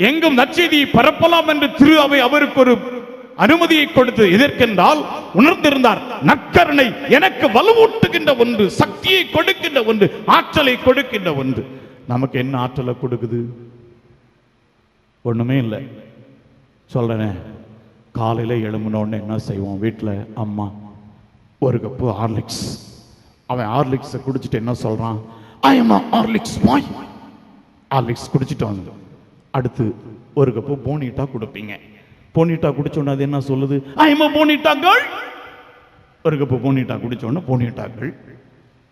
எங்கும் நற்செய்தியை பரப்பலாம் என்று திரு அவை அவருக்கு ஒரு அனுமதியை கொடுத்து, எதற்கென்றால் உணர்ந்திருந்தார், நற்கருணை எனக்கு வலுவூட்டுகின்ற ஒன்று, சக்தியை கொடுக்கின்ற ஒன்று, ஆற்றலை கொடுக்கின்ற ஒன்று. நமக்கு என்ன ஆற்றலை கொடுக்குது? ஒண்ணுமே இல்லை. சொல்றேன், காலையில எழும்பினோடனே என்ன செய்வோம்? வீட்டில் அம்மா ஒரு கப்பு ஹார்லிக்ஸ், அவன் ஹார்லிக்ஸை குடிச்சிட்டு என்ன சொல்றான்? I am Horlicks bye. Horlicks குடிச்சிட்டு வந்து அடுத்து ஒரு கப்பு போனிட்டா கொடுப்பீங்க. போனிட்டா குடிச்சோன்னு அது என்ன சொல்லுது? I am Bournvita girl. ஒரு கப்பு போனிட்டா குடிச்சோன்னு போனிட்டா கேர்ள்.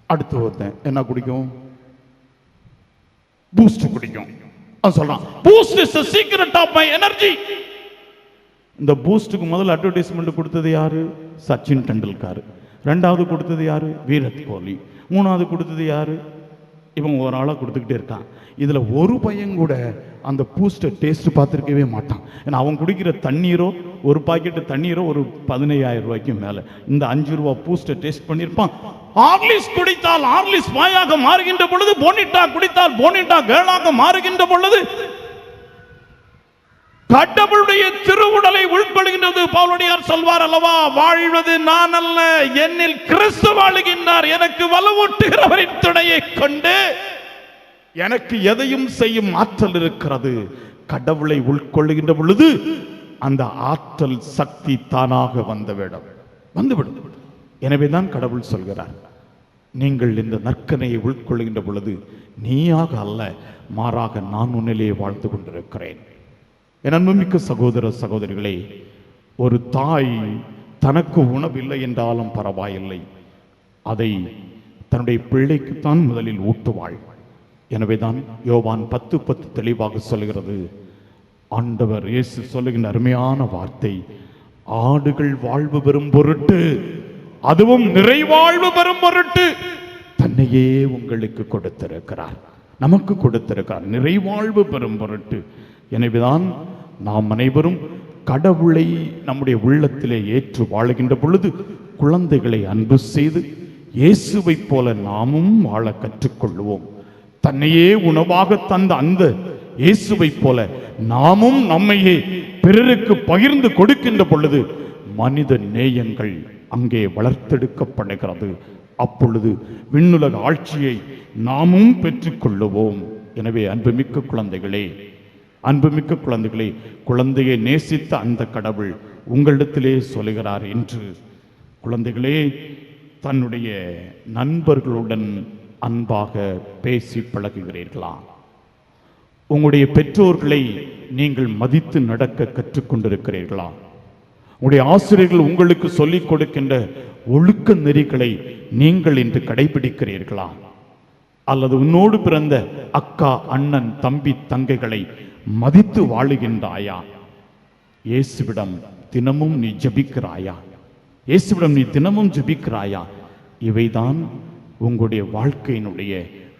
அடுத்து ஒருத்தன் என்ன குடிக்கும்? பூஸ்ட் குடிக்கும். அவன் சொல்றான், Boost is the secret of my energy. இந்த பூஸ்டுக்கு முதல்ல அட்வர்டைஸ்மெண்ட் கொடுத்தது யாரு? சச்சின் டெண்டுல்கர். 2வது கொடுத்தது யாரு? விராட் கோலி. 3வது கொடுத்தது யாரு? இவன் ஒரு ஆளா கொடுத்துக்கிட்டே இருக்கான். இதுல ஒரு பையன் கூட அந்த பூஸ்டை டேஸ்ட் பார்த்துருக்கவே மாட்டான். ஏன்னா அவன் குடிக்கிற தண்ணீரோ, ஒரு பாக்கெட்டு தண்ணீரோ ஒரு 15,000 ரூபாய்க்கு மேல. இந்த 5 ரூபா பூஸ்டை டேஸ்ட் பண்ணியிருப்பான். ஹார்லிக்ஸ் குடித்தால் ஹார்லிக்ஸ் வாயாக மாறுகின்ற பொழுது, போனிட்டா குடித்தால் போனிட்டா கேளாக மாறுகின்ற பொழுது கடவுளுடைய திருவுடலை உள்கொள்கின்றது. பவுலடியார் சொல்வார் அல்லவா, வாழ்வது நான் அல்ல, என்னில் கிறிஸ்து வாழுகின்றார். எனக்கு வலுவூட்டுகிறவரின் துணையை கொண்டு எனக்கு எதையும் செய்யும் ஆற்றல் இருக்கிறது. கடவுளை உள்கொள்ளுகின்ற பொழுது அந்த ஆற்றல் சக்தி தானாக வந்துவிடும். எனவேதான் கடவுள் சொல்கிறார், நீங்கள் இந்த நற்கனையை உள்கொள்ளுகின்ற பொழுது நீயாக அல்ல, மாறாக நான் உன்னிலே வாழ்ந்து கொண்டிருக்கிறேன். என் அன்புமிக்க சகோதர சகோதரிகளே, ஒரு தாய் தனக்கு உணவில்லை என்றாலும் பரவாயில்லை, அதை தன்னுடைய பிள்ளைக்குத்தான் முதலில் ஊட்டுவாள். எனவேதான் யோவான் 10:10 தெளிவாக சொல்கிறது. ஆண்டவர் இயேசு சொல்லுகின்ற அருமையான வார்த்தை, ஆடுகள் வாழ்வு பெறும் பொருட்டு, அதுவும் நிறைவாழ்வு பெறும் பொருட்டு தன்னையே உங்களுக்கு கொடுத்திருக்கிறார், நமக்கு கொடுத்திருக்கிறார், நிறைவாழ்வு பெறும் பொருட்டு. எனவேதான் நாம் அனைவரும் கடவுளை நம்முடைய உள்ளத்திலே ஏற்று வாழுகின்ற பொழுது குழந்தைகளை அன்பு செய்து இயேசுவை போல நாமும் வாழ கற்றுக்கொள்வோம். தன்னையே உணவாக தந்த அந்த இயேசுவை போல நாமும் நம்மையே பிறருக்கு பகிர்ந்து கொடுக்கின்ற பொழுது மனித நேயங்கள் அங்கே வளர்த்தெடுக்கப்படுகிறது. அப்பொழுது விண்ணுலக ஆட்சியை நாமும் பெற்றுக்கொள்ளுவோம். எனவே அன்புமிக்க குழந்தைகளே, குழந்தையை நேசித்த அந்த கடவுள் உங்களிடத்திலே சொல்லுகிறார் என்று குழந்தைகளே, தன்னுடைய நண்பர்களுடன் அன்பாக பேசி பழகுகிறீர்களா? உங்களுடைய பெற்றோர்களை நீங்கள் மதித்து நடக்க கற்றுக்கொண்டிருக்கிறீர்களா? உங்களுடைய ஆசிரியர்கள் உங்களுக்கு சொல்லிக் கொடுக்கின்ற ஒழுக்க நெறிகளை நீங்கள் இன்று கடைபிடிக்கிறீர்களா? அல்லது உன்னோடு பிறந்த அக்கா, அண்ணன், தம்பி, தங்கைகளை மதித்து வாழுகின்றாயா? இயேசுவிடம் தினமும் நீ ஜெபிக்கிறாயா? இயேசுவிடம் நீ தினமும் ஜெபிக்கிறாயா? இவைதான் உங்களுடைய வாழ்க்கையினுடைய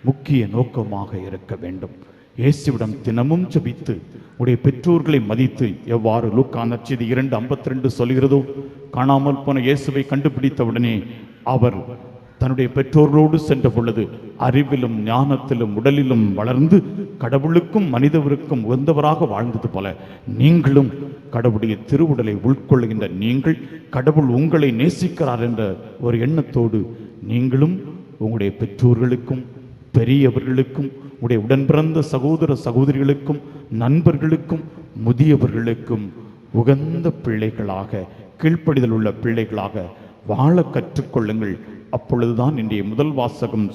முக்கிய நோக்கமாக இருக்க வேண்டும். இயேசுவிடம் தினமும் ஜெபித்து உடைய பெற்றோர்களை மதித்து, எவ்வாறு லூக்கா நற்செய்தி 2:52 சொல்கிறதோ, காணாமல் போன இயேசுவை கண்டுபிடித்தவுடனே அவர் தன்னுடைய பெற்றோர்களோடு சென்ற பொழுது அறிவிலும் ஞானத்திலும் உடலிலும் வளர்ந்து கடவுளுக்கும் மனிதவருக்கும் உகந்தவராக வாழ்ந்தது போல நீங்களும் கடவுளுடைய திருவுடலை உட்கொள்கின்ற நீங்கள் கடவுள் உங்களை நேசிக்கிறார் என்ற ஒரு எண்ணத்தோடு நீங்களும் உங்களுடைய பெற்றோர்களுக்கும் பெரியவர்களுக்கும் உடைய உடன் பிறந்த சகோதர சகோதரிகளுக்கும் நண்பர்களுக்கும் முதியவர்களுக்கும் உகந்த பிள்ளைகளாக, கீழ்ப்படிதல் உள்ள பிள்ளைகளாக வாழ கற்றுக்கொள்ளுங்கள். அப்பொழுதுதான் இன்றைய முதல் வாசகம்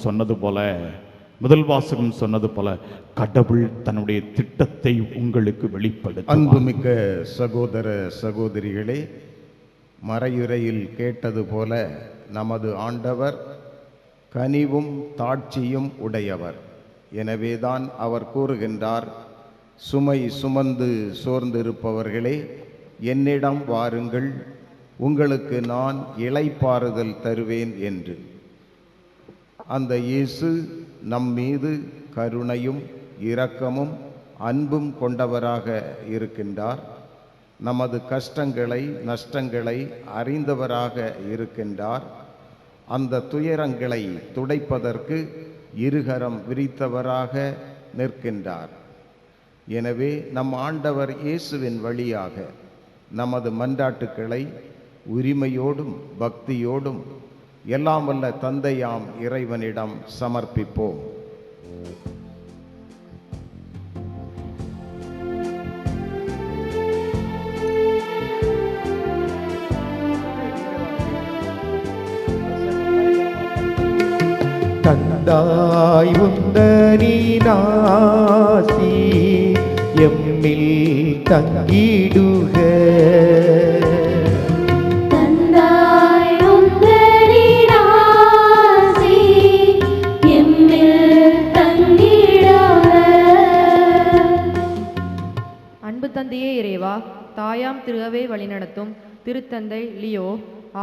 சொன்னது போல கடவுள் தன்னுடைய திட்டத்தை உங்களுக்கு வெளிப்படுத்தும். அன்புமிக்க சகோதர சகோதரிகளே, மறையுரையில் கேட்டது போல நமது ஆண்டவர் கனிவும் தாட்சியும் உடையவர். எனவேதான் அவர் கூறுகின்றார், சுமை சுமந்து சோர்ந்திருப்பவர்களே என்னிடம் வாருங்கள், உங்களுக்கு நான் இளைப்பாறுதல் தருவேன் என்று. அந்த இயேசு நம் மீது கருணையும் இரக்கமும் அன்பும் கொண்டவராக இருக்கின்றார். நமது கஷ்டங்களை நஷ்டங்களை அறிந்தவராக இருக்கின்றார். அந்த துயரங்களை துடைப்பதற்கு இருகரம் விரித்தவராக நிற்கின்றார். எனவே நம் ஆண்டவர் இயேசுவின் வழியாக நமது மன்றாட்டுக்களை உரிமையோடும் பக்தியோடும் எல்லாம் வல்ல தந்தையாம் இறைவனிடம் சமர்ப்பிப்போம். தந்தாய் உந்தனினாசி எம்மில் தங்கிடுக. தந்தாய் உந்தனினாசி எம்மில் தங்கிடுக. அன்பு தந்தையே இறைவா, தாயாம் திருவை வழிநடத்தும் திருத்தந்தை லியோ,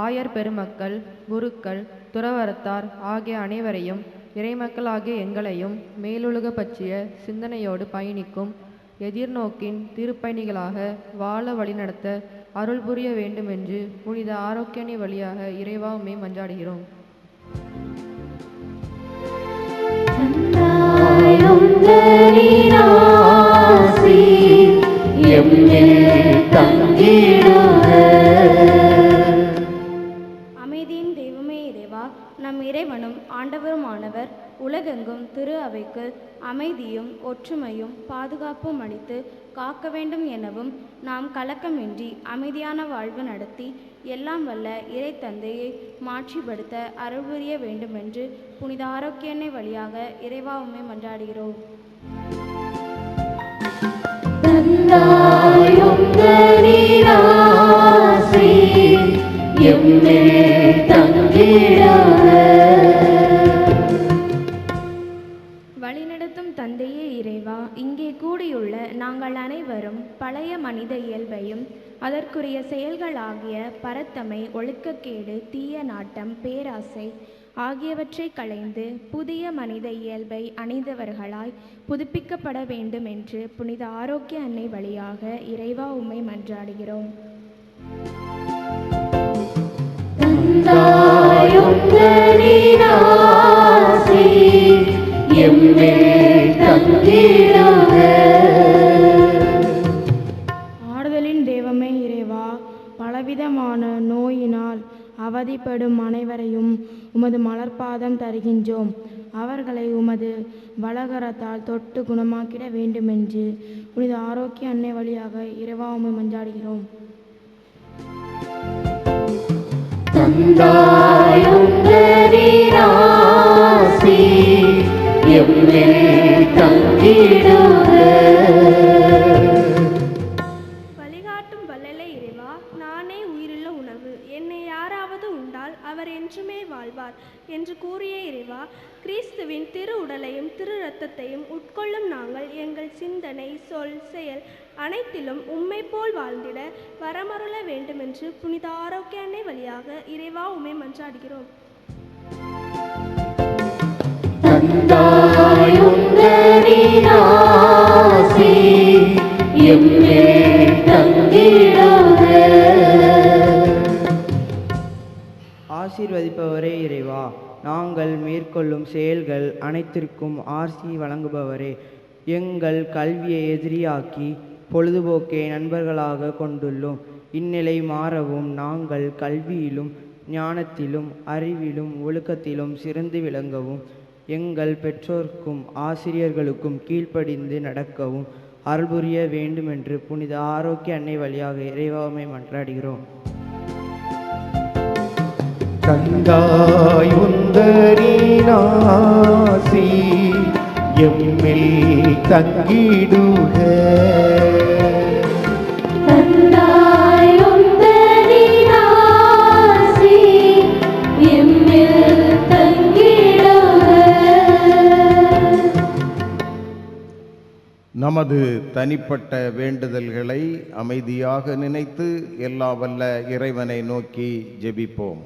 ஆயர் பெருமக்கள், குருக்கள், துறவரத்தார் ஆகிய அனைவரையும், இறைமக்கள் ஆகிய எங்களையும் மேலுலக பற்றிய சிந்தனையோடு பயணிக்கும் எதிர்நோக்கின் திருப்பயணிகளாக வாழ வழிநடத்த அருள் புரிய வேண்டும் என்று புனித ஆரோக்கியனை வழியாக இறைவா உம்மை மன்றாடுகிறோம். அமைதியின் தெய்வமே இறைவா, நம் இறைவனும் ஆண்டவருமானவர் உலகெங்கும் திரு அவைக்கு அமைதியும் ஒற்றுமையும் பாதுகாப்பும் அளித்து காக்க வேண்டும் எனவும், நாம் கலக்கமின்றி அமைதியான வாழ்வு நடத்தி எல்லாம் வல்ல இறை தந்தையை மாட்சிப்படுத்த அருள் புரிய வேண்டும் என்று புனித ஆரோக்கியனை வழியாக இறைவா உம்மை மன்றாடுகிறோம். வழிநடத்தும் தந்தையே இறைவா, இங்கே கூடியுள்ள நாங்கள் அனைவரும் பழைய மனித இயல்பையும் அதற்குரிய செயல்களாகிய பரத்தமை, ஒழுக்கக்கேடு, தீய நாட்டம், பேராசை ஆகியவற்றை களைந்து புதிய மனித இயல்பை அணிந்தவர்களாய் புதுப்பிக்கப்பட வேண்டும் என்று புனித ஆரோக்கிய அன்னை வழியாக இறைவா உம்மை மன்றாடுகிறோம். ஆறுதலின் தெய்வமே இறைவா, பலவிதமான நோயினால் அவதிப்படும் அனைவரையும் உமது மலர்பாதம் தருகின்றோம். அவர்களை உமது வலகரத்தால் தொட்டு குணமாக்கிட வேண்டுமென்று புனித ஆரோக்கிய அன்னை வழியாக இறைவா உம்மை மன்றாடுகிறோம். தந்தாயுந்தரிராசி எம்மில் தங்கிடுக. வழிகாட்டும் வல்லலை இறைவா, நானே உயிருள்ள உணவு, என்னை யாராவது உண்டால் அவர் என்றுமே வாழ்வார் என்று கூறிய இறைவா, கிறிஸ்துவின் திரு உடலையும் திரு இரத்தத்தையும் உட்கொள்ளும் நாங்கள் எங்கள் சிந்தனை, சொல், செயல் அனைத்திலும் உம்மை போல் வாழ்ந்திட வரமருள வேண்டுமென்று புனித ஆரோக்கிய அன்னை வழியாக இறைவா உம்மை மன்றாடுகிறோம். தந்தாயுந்தரிராசி எம்மில் தங்கிடுக. ஆசீர்வதிப்பவரே இறைவா, நாங்கள் மேற்கொள்ளும் செயல்கள் அனைத்திற்கும் ஆசி வழங்குபவரே, எங்கள் கல்வியை எதிரியாக்கி பொழுதுபோக்கை நண்பர்களாக கொண்டுள்ளோம். இந்நிலை மாறவும் நாங்கள் கல்வியிலும் ஞானத்திலும் அறிவிலும் ஒழுக்கத்திலும் சிறந்து விளங்கவும் எங்கள் பெற்றோர்க்கும் ஆசிரியர்களுக்கும் கீழ்ப்படிந்து நடக்கவும் அருள்புரிய வேண்டுமென்று புனித ஆரோக்கிய அன்னை வழியாக இறைவாமை மன்றாடுகிறோம். தந்தாயுந்தரிராசி எம்மில் தங்கிடுக. தந்தாயுந்தரிராசி எம்மில் தங்கிடுக. நமது தனிப்பட்ட வேண்டுதல்களை அமைதியாக நினைத்து எல்லா வல்ல இறைவனை நோக்கி ஜெபிப்போம்.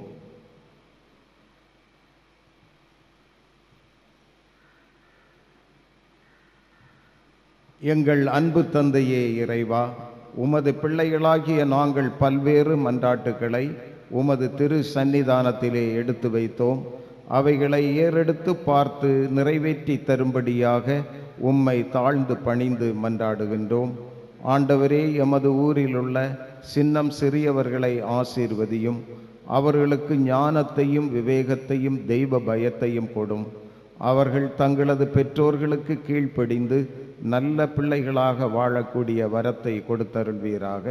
எங்கள் அன்பு தந்தையே இறைவா, உமது பிள்ளைகளாகிய நாங்கள் பல்வேறு மன்றாட்டுக்களை உமது திரு சந்நிதானத்திலே எடுத்து வைத்தோம். அவைகளை ஏறெடுத்து பார்த்து நிறைவேற்றி தரும்படியாக உம்மை தாழ்ந்து பணிந்து மன்றாடுகின்றோம். ஆண்டவரே, எமது ஊரில் உள்ள சின்னம் சிறியவர்களை ஆசீர்வதியும். அவர்களுக்கு ஞானத்தையும் விவேகத்தையும் தெய்வ பயத்தையும் கொடும். அவர்கள் தங்களது பெற்றோர்களுக்கு கீழ்ப்படிந்து நல்ல பிள்ளைகளாக வாழக்கூடிய வரத்தை கொடுத்தருள்வீராக.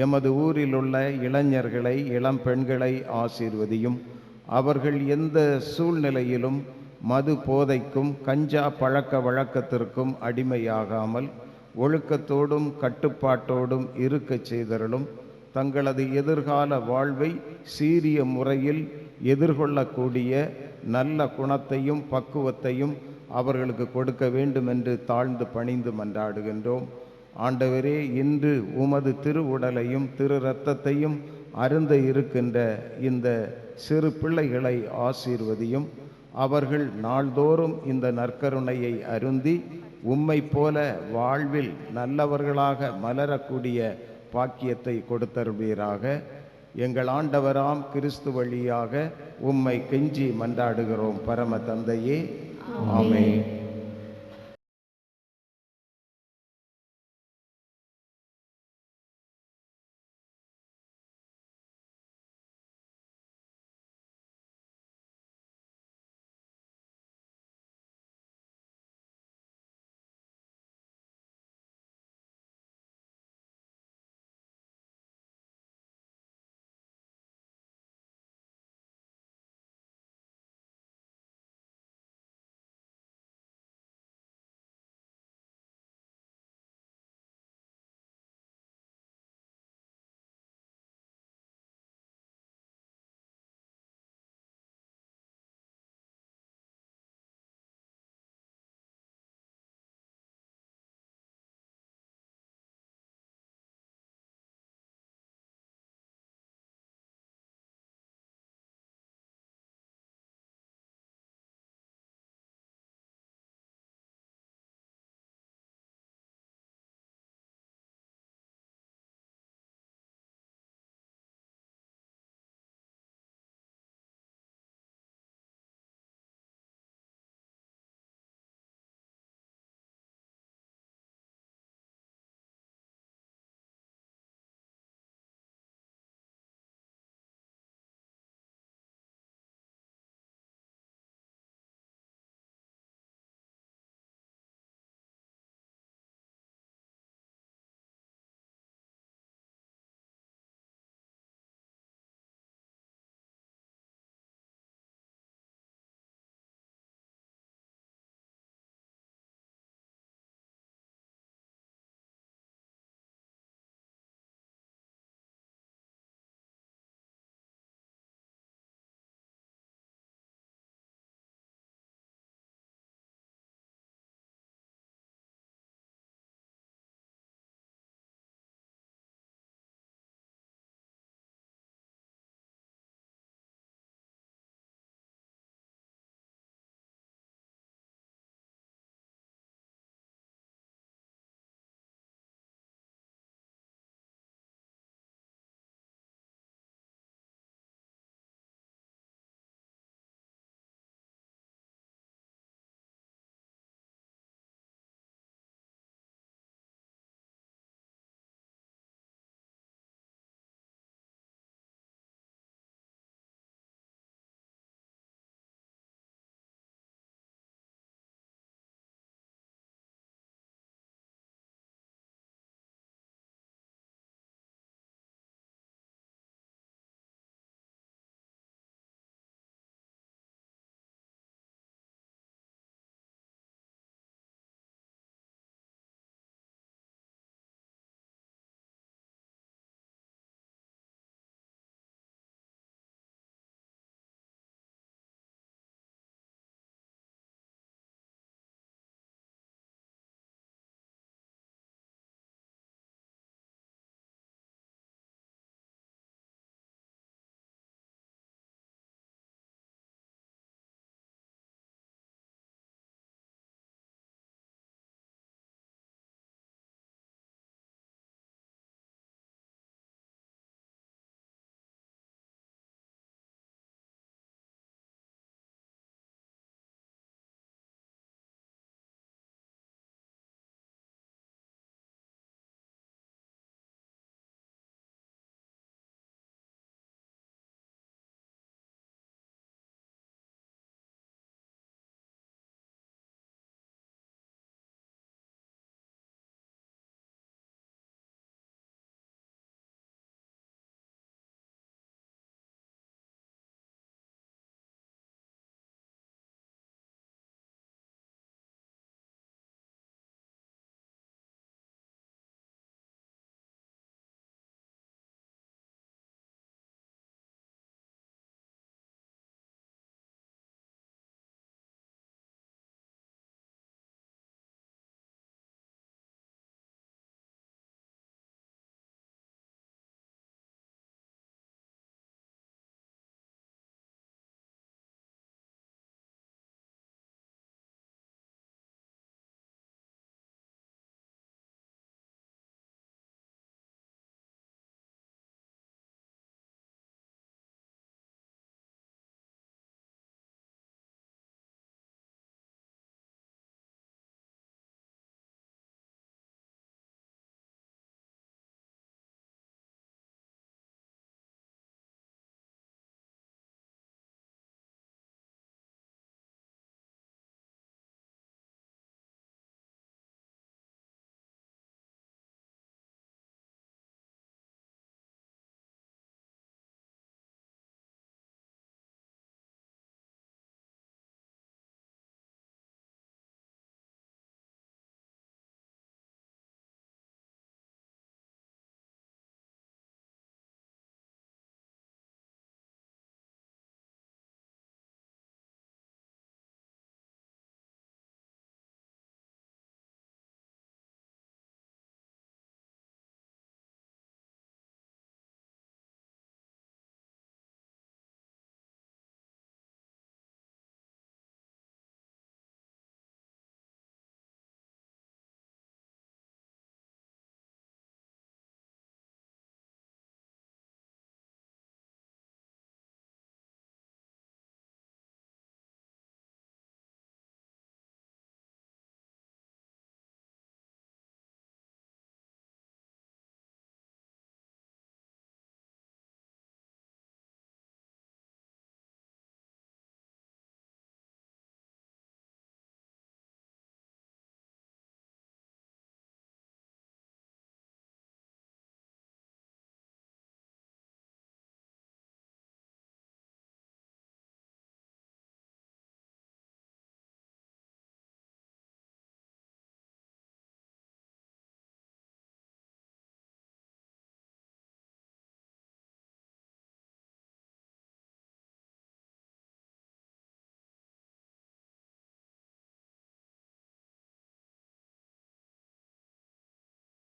எமது ஊரில் உள்ள இளைஞர்களை, இளம் பெண்களை ஆசீர்வதியும். அவர்கள் எந்த சூழ்நிலையிலும் மது போதைக்கும் கஞ்சா பழக்க வழக்கத்திற்கும் அடிமையாகாமல் ஒழுக்கத்தோடும் கட்டுப்பாட்டோடும் இருக்கச் செய்தருளும். தங்களது எதிர்கால வாழ்வை சீரிய முறையில் எதிர்கொள்ளக்கூடிய நல்ல குணத்தையும் பக்குவத்தையும் அவர்களுக்கு கொடுக்க வேண்டும் என்று தாழ்ந்து பணிந்து மன்றாடுகின்றோம். ஆண்டவரே, இன்று உமது திரு உடலையும் திரு இரத்தத்தையும் அருந்த இருக்கின்ற இந்த சிறு பிள்ளைகளை ஆசீர்வதியும். அவர்கள் நாள்தோறும் இந்த நற்கருணையை அருந்தி உம்மை போல வாழ்வில் நல்லவர்களாக மலரக்கூடிய பாக்கியத்தை கொடுத்தருவீராக. எங்கள் ஆண்டவராம் கிறிஸ்து வழியாக உம்மை கெஞ்சி மன்றாடுகிறோம் பரம தந்தையே. ஆமென்.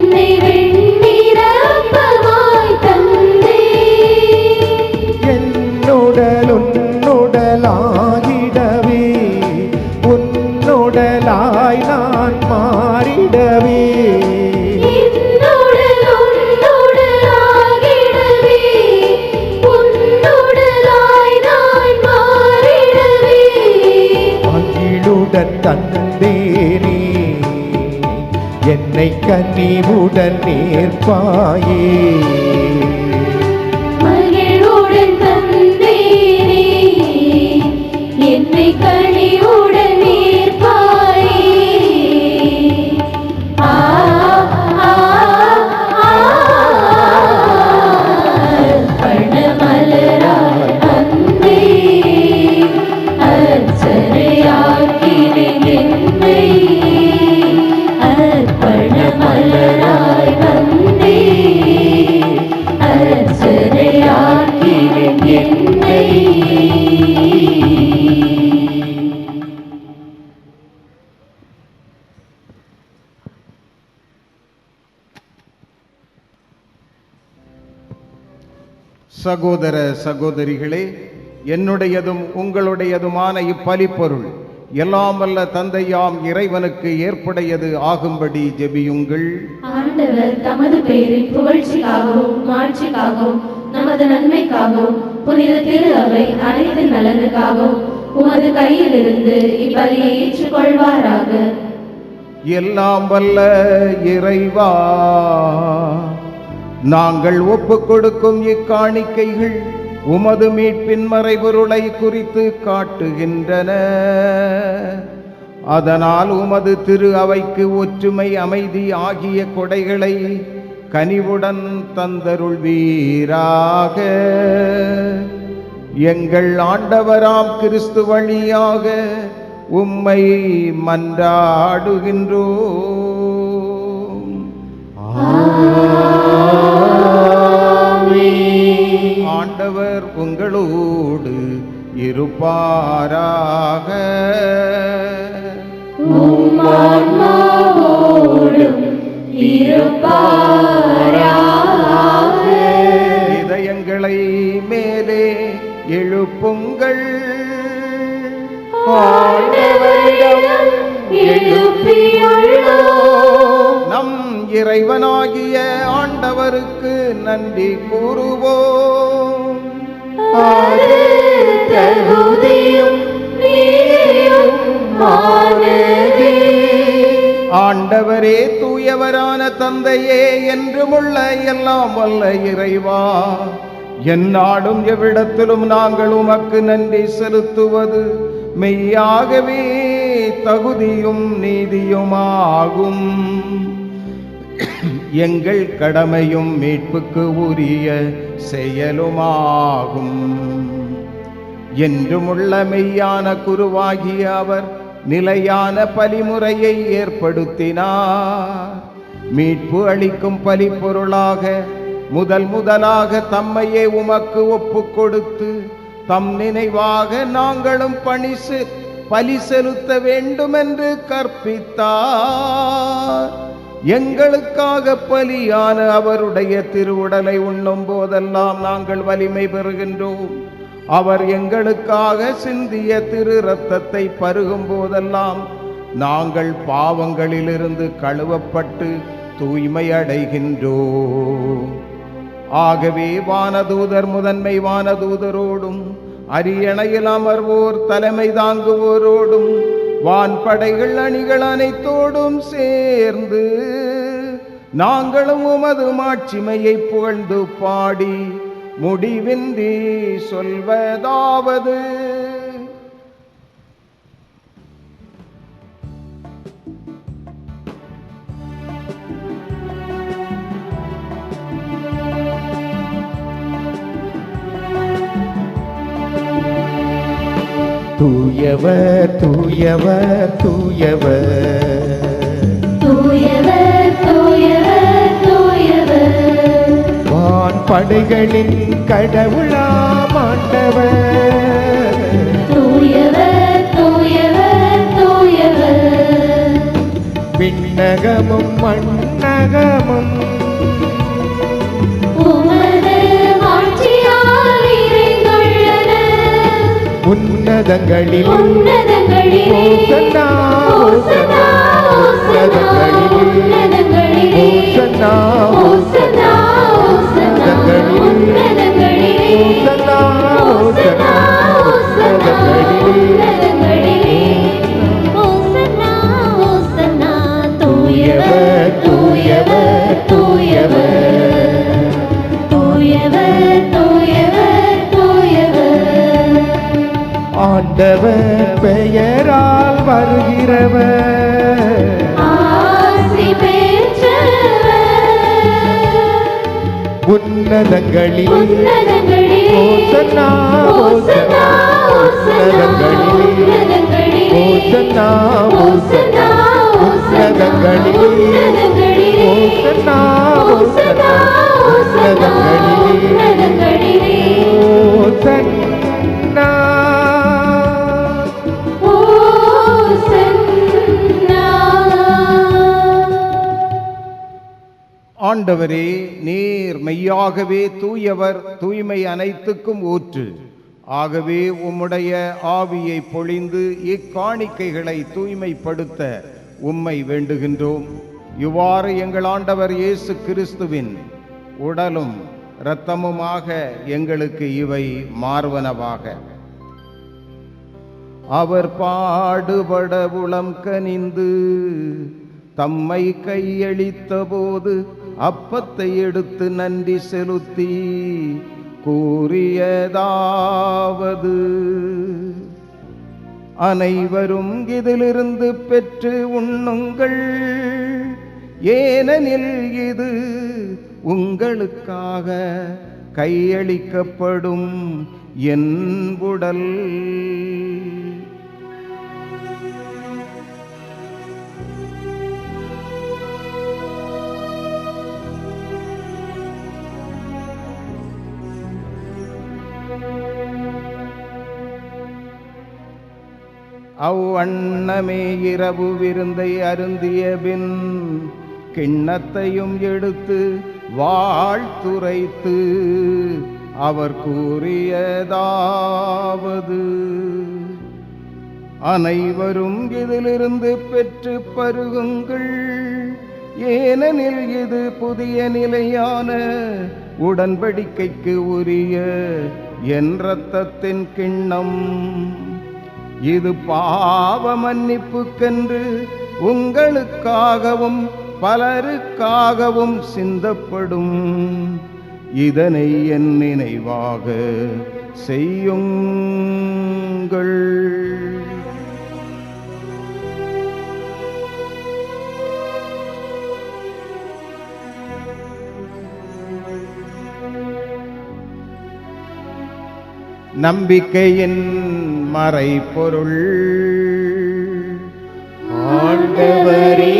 என்னை வெண்ணிறப்பமாய் தந்தே என்னுடல் உன்னுடலாகிடவே உன்னுடலாய் நான் மாறிடவே என்னுடல் உன்னுடலாகிடவே உன்னுடலாய் நான் மாறிடவே மகிழுடன் தந்தேனே என்னை கனிவுடன் நேர்ப்பாயே மகிழ்வுடன் தந்தேனே என்னை கனிவுடன் நேர்ப்பாயே ஆ ஆ ஆ பணமலராய் அன்பே அர்ச்சனையாக்கிறேன் என்னை அர்ப்பணமலராய் வந்தே அர்ச்சனையாக்கிறேன் என்னை சகோதர சகோதரிகளே, என்னுடையதும் உங்களுடையதுமான இப்பலிப்பொருள் எல்லாம் வல்ல தந்தையாம் இறைவனுக்கு ஏற்புடையது ஆகும்படி ஜெபியுங்கள். ஆண்டவர் தமது பெயரின் புகழ்ச்சிக்காகவும் மாட்சிக்காகவும் நமது நன்மைக்காகவும் புனித திரு அவை அனைத்து நலனுக்காகவும் உமது கையிலிருந்து இப்பலியை ஏற்றுக்கொள்வாராக. எல்லாம் வல்ல இறைவா, நாங்கள் ஒப்புக் கொடுக்கும் இக்காணிக்கைகள் உமது மீட்பின் மறைபொருளை குறித்து காட்டுகின்றன. அதனால் உமது திரு அவைக்கு ஒற்றுமை அமைதி ஆகிய கொடைகளை கனிவுடன் தந்தருள்வீராக. எங்கள் ஆண்டவராம் கிறிஸ்து வழியாக உம்மை மன்றாடுகின்றோம். ஆண்டவர் உங்களோடு இருப்பாராக. இதயங்களை மேலே எழுப்புங்கள். நம் இறைவனாகிய ஆண்டவருக்கு நன்றி கூறுவோம். ஆண்டவரே, தூயவரான தந்தையே, என்றுமுள்ள எல்லாம் வல்ல இறைவா, எந்நாளும் எவ்விடத்திலும் நாங்கள் உமக்கு நன்றி செலுத்துவது மெய்யாகவே தகுதியும் நீதியுமாகும். எங்கள் கடமையும் மீட்புக்கு உரிய செயலுமாகும். என்றுமுள்ள மெய்யான குருவாகிய அவர் நிலையான பலிமுறையை ஏற்படுத்தினார். மீட்பு அளிக்கும் பலிப்பொருளாக முதலாக தம்மையே உமக்கு ஒப்பு கொடுத்து தம் நினைவாக நாங்களும் பலி செலுத்த வேண்டும் என்று கற்பித்தார். எங்களுக்காக பலியான அவருடைய திருவுடலை உண்ணும் போதெல்லாம் நாங்கள் வலிமை பெறுகின்றோம். அவர் எங்களுக்காக சிந்திய திரு இரத்தத்தை பருகும் போதெல்லாம் நாங்கள் பாவங்களிலிருந்து கழுவப்பட்டு தூய்மை அடைகின்றோம். ஆகவே வானதூதர் முதன்மை வானதூதரோடும் அரியணையில் அமர்வோர் தலைமை தாங்குவோரோடும் வான்படைகள் அணிகள் அனைத்தோடும் சேர்ந்து நாங்களும் உமது மாட்சிமையை புகழ்ந்து பாடி முடிவின்றி சொல்வதாவது: தூயவர் தூயவர் தூயவர் தூயவர் தூயவர் தூயவர் வான்படைகளின் கடவுளாம் ஆண்டவர். தூயவர் தூயவர் தூயவர் விண்ணகமும் மண்ண விண்ணகமும் உமது ஆட்சியால் நிறைந்துள்ளன. உன்னதங்களில் உன்னதங்களிலே ஓசன்னா ஓசன்னா உன்னதங்களில் ஓசன்னா ஓசன்னா, ஓசன்னா, உன்னதங்களிலே ஓசன்னா ஓசன்னா உன்னதங்களிலே ஓசன்னா, ஓசன்னா, தூயவர், தூயவர், தூயவர், தூயவர், தூயவர், தூயவர். ஆண்டவர் பெயரால் வருகிறவர் ஆசி பெற்றவர். உன்னதங்களில் உன்னதங்களிலே ஓசன்னா ஓசன்னா உன்னதங்களில் ஓசன்னா ஓசன்னா உன்னதங்களில் ஓசன்னா ஓசன்னா உன்னதங்களில் ஓசன்னா. ஆண்டவரே, நீர் மெய்யாகவே தூயவர், தூய்மை அனைத்துக்கும் ஊற்று. ஆகவே உம்முடைய ஆவியை பொழிந்து இக்காணிக்கைகளை தூய்மைப்படுத்த உம்மை வேண்டுகின்றோம். இவ்வாறு எங்கள் ஆண்டவர் இயேசு கிறிஸ்துவின் உடலும் இரத்தமுமாக எங்களுக்கு இவை மார்வனவாக. அவர் பாடுபட உளம் கனிந்து தம்மை கையளித்த போது அப்பத்தை எடுத்து நன்றி செலுத்தி கூறியதாவது: அனைவரும் இதிலிருந்து பெற்று உண்ணுங்கள், ஏனெனில் இது உங்களுக்காக கையளிக்கப்படும் என் உடல். அவ்வண்ணமே இரவு விருந்தை அருந்திய பின் கிண்ணத்தையும் எடுத்து வாழ்த்துரைத்து அவர் கூறியதாவது: அனைவரும் இதிலிருந்து பெற்று பருகுங்கள், ஏனெனில் இது புதிய நிலையான உடன்படிக்கைக்கு உரிய என் இரத்தத்தின் கிண்ணம். இது பாவ மன்னிப்புக்கென்று உங்களுக்காகவும் பலருக்காகவும் சிந்தப்படும். இதனை என் நினைவாக செய்யுங்கள். நம்பிக்கையின் மறைபொருள். ஆண்டவரே,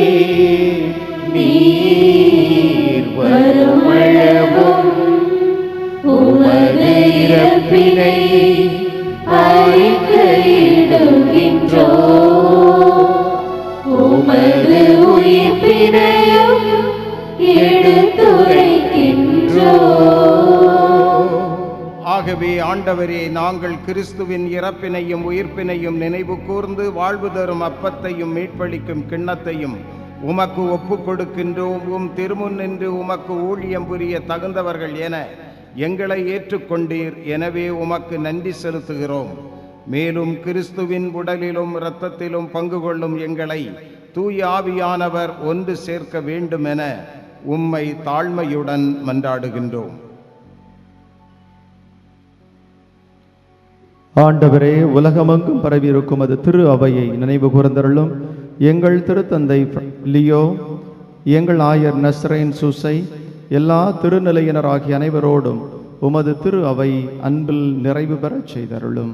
நீர் வருமளவும் உமது இறப்பினை அறிக்கையிடுகின்றோம், உமது உயிர்ப்பினையும் எடுத்துரைக்கின்றோம். ஆகவே ஆண்டவரே, நாங்கள் கிறிஸ்துவின் இறப்பினையும் உயிர்ப்பினையும் நினைவு கூர்ந்து வாழ்வு தரும் அப்பத்தையும் மீட்பளிக்கும் கிண்ணத்தையும் உமக்கு ஒப்புக் கொடுக்கின்றோம். உம் திருமுன் நின்று உமக்கு ஊழியம் புரிய தகுந்தவர்கள் என எங்களை ஏற்றுக்கொண்டீர். எனவே உமக்கு நன்றி செலுத்துகிறோம். மேலும் கிறிஸ்துவின் உடலிலும் இரத்தத்திலும் பங்கு கொள்ளும் எங்களை தூய ஆவியானவர் ஒன்று சேர்க்க வேண்டும் என உம்மை தாழ்மையுடன் மன்றாடுகின்றோம். ஆண்டவரே, உலகமெங்கும் பரவியிருக்கும் அது திரு அவையை நினைவு கூர்ந்தருளும். எங்கள் திருத்தந்தை லியோ, எங்கள் ஆயர் நஸ்ரேன் சூசை, எல்லா திருநிலையினர் ஆகிய அனைவரோடும் உமது திரு அவை அன்பில் நிறைவு பெறச் செய்தருளும்.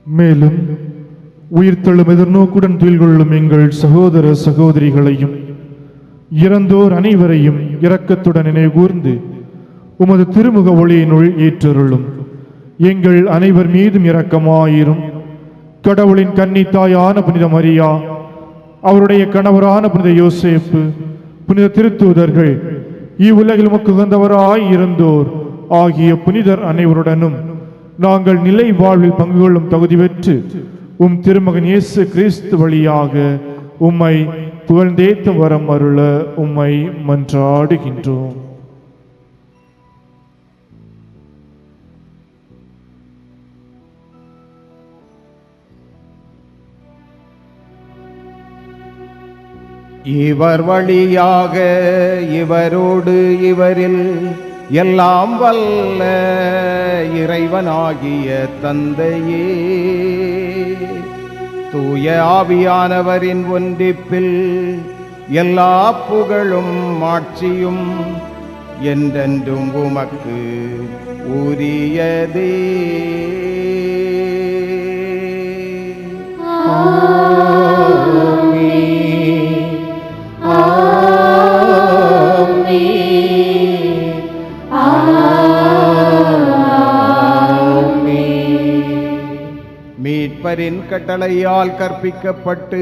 மேலும் உயிர்த்தெழும் எதிர்நோக்குடன் துயில் கொள்ளும் எங்கள் சகோதர சகோதரிகளையும் இறந்தோர் அனைவரையும் இரக்கத்துடன் நினைவுகூர்ந்து உமது திருமுக ஒளியினுள் ஏற்றருளும். எங்கள் அனைவர் மீதும் இரக்கமாயிரும். கடவுளின் கன்னித்தாயான புனித மரியா, அவருடைய கணவரான புனித யோசேப்பு, புனித திருத்தூதர்கள், இவ்வுலகில் உமக்கு உகந்தவராய் இருந்தோர் ஆகிய புனிதர் அனைவருடனும் நாங்கள் நிலை வாழ்வில் பங்கு கொள்ளும் தகுதி பெற்று உம் திருமகன் இயேசு கிறிஸ்து வழியாக உம்மை புகழ்ந்தேத்து வரம் அருள உம்மை மன்றாடுகின்றோம். இவர் வழியாக இவரோடு இவரில் எல்லாம் வல்ல இறைவனாகிய தந்தையே, தூய ஆவியானவரின் ஒன்றிப்பில் எல்லா புகழும் ஆட்சியும் என்றென்றும் உமக்கு உரியதே. மீட்பரின் கட்டளையால் கற்பிக்கப்பட்டு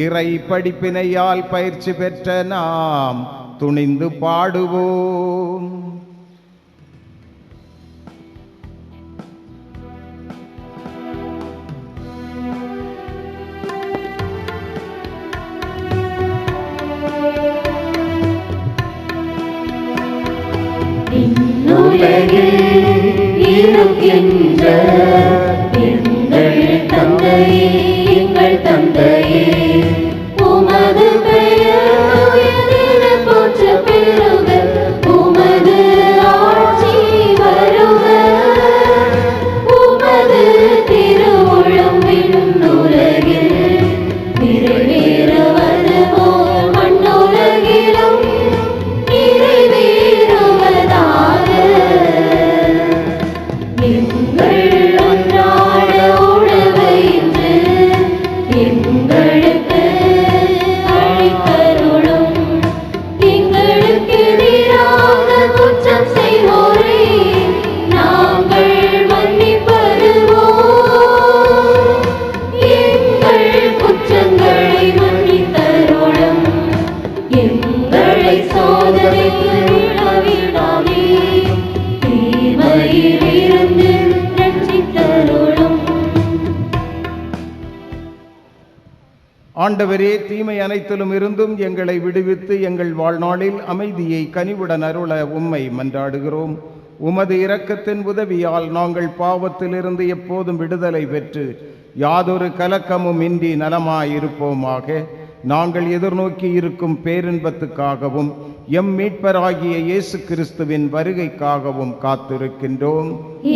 இறை படிப்பினையால் பயிற்சி பெற்ற நாம் துணிந்து பாடுவோம். இருக்கின்ற எங்கள் தந்தையே, எங்கள் தந்தையே, உமது பெயர் உயர்ந்தென போற்றப் பெறுக, உமது ஆட்சி வருக, உமது திருவுளம் விண்ணுலகில் நிறைவேறுவது போல் மண்ணுலகிலும் நிறைவேறுவதாக. எங்கள் அன்றாட உணவை இன்று எங்களுக்கு அளித்தருளும். எங்களுக்கு எதிராக குற்றம் செய்வோரை நாங்கள் மன்னிப்பது போல் எங்கள் குற்றங்களை மன்னித்தருளும். எங்களை சோதனைக்கு விடாதே, தீமையிலிருந்து ரட்சித்தருளும். ஆண்டவரே, தீமை அனைத்திலும் இருந்தும் எங்களை விடுவித்து எங்கள் வாழ்நாளில் அமைதியை கனிவுடன் அருள உம்மை மன்றாடுகிறோம். உமது இரக்கத்தின் உதவியால் நாங்கள் பாவத்திலிருந்து எப்போதும் விடுதலை பெற்று யாதொரு கலக்கமும் இன்றி நலமாயிருப்போமாக. நாங்கள் எதிர்நோக்கி இருக்கும் பேரின்பத்துக்காகவும் எம் மீட்பராகிய இயேசு கிறிஸ்துவின் வருகைக்காகவும் காத்திருக்கின்றோம்.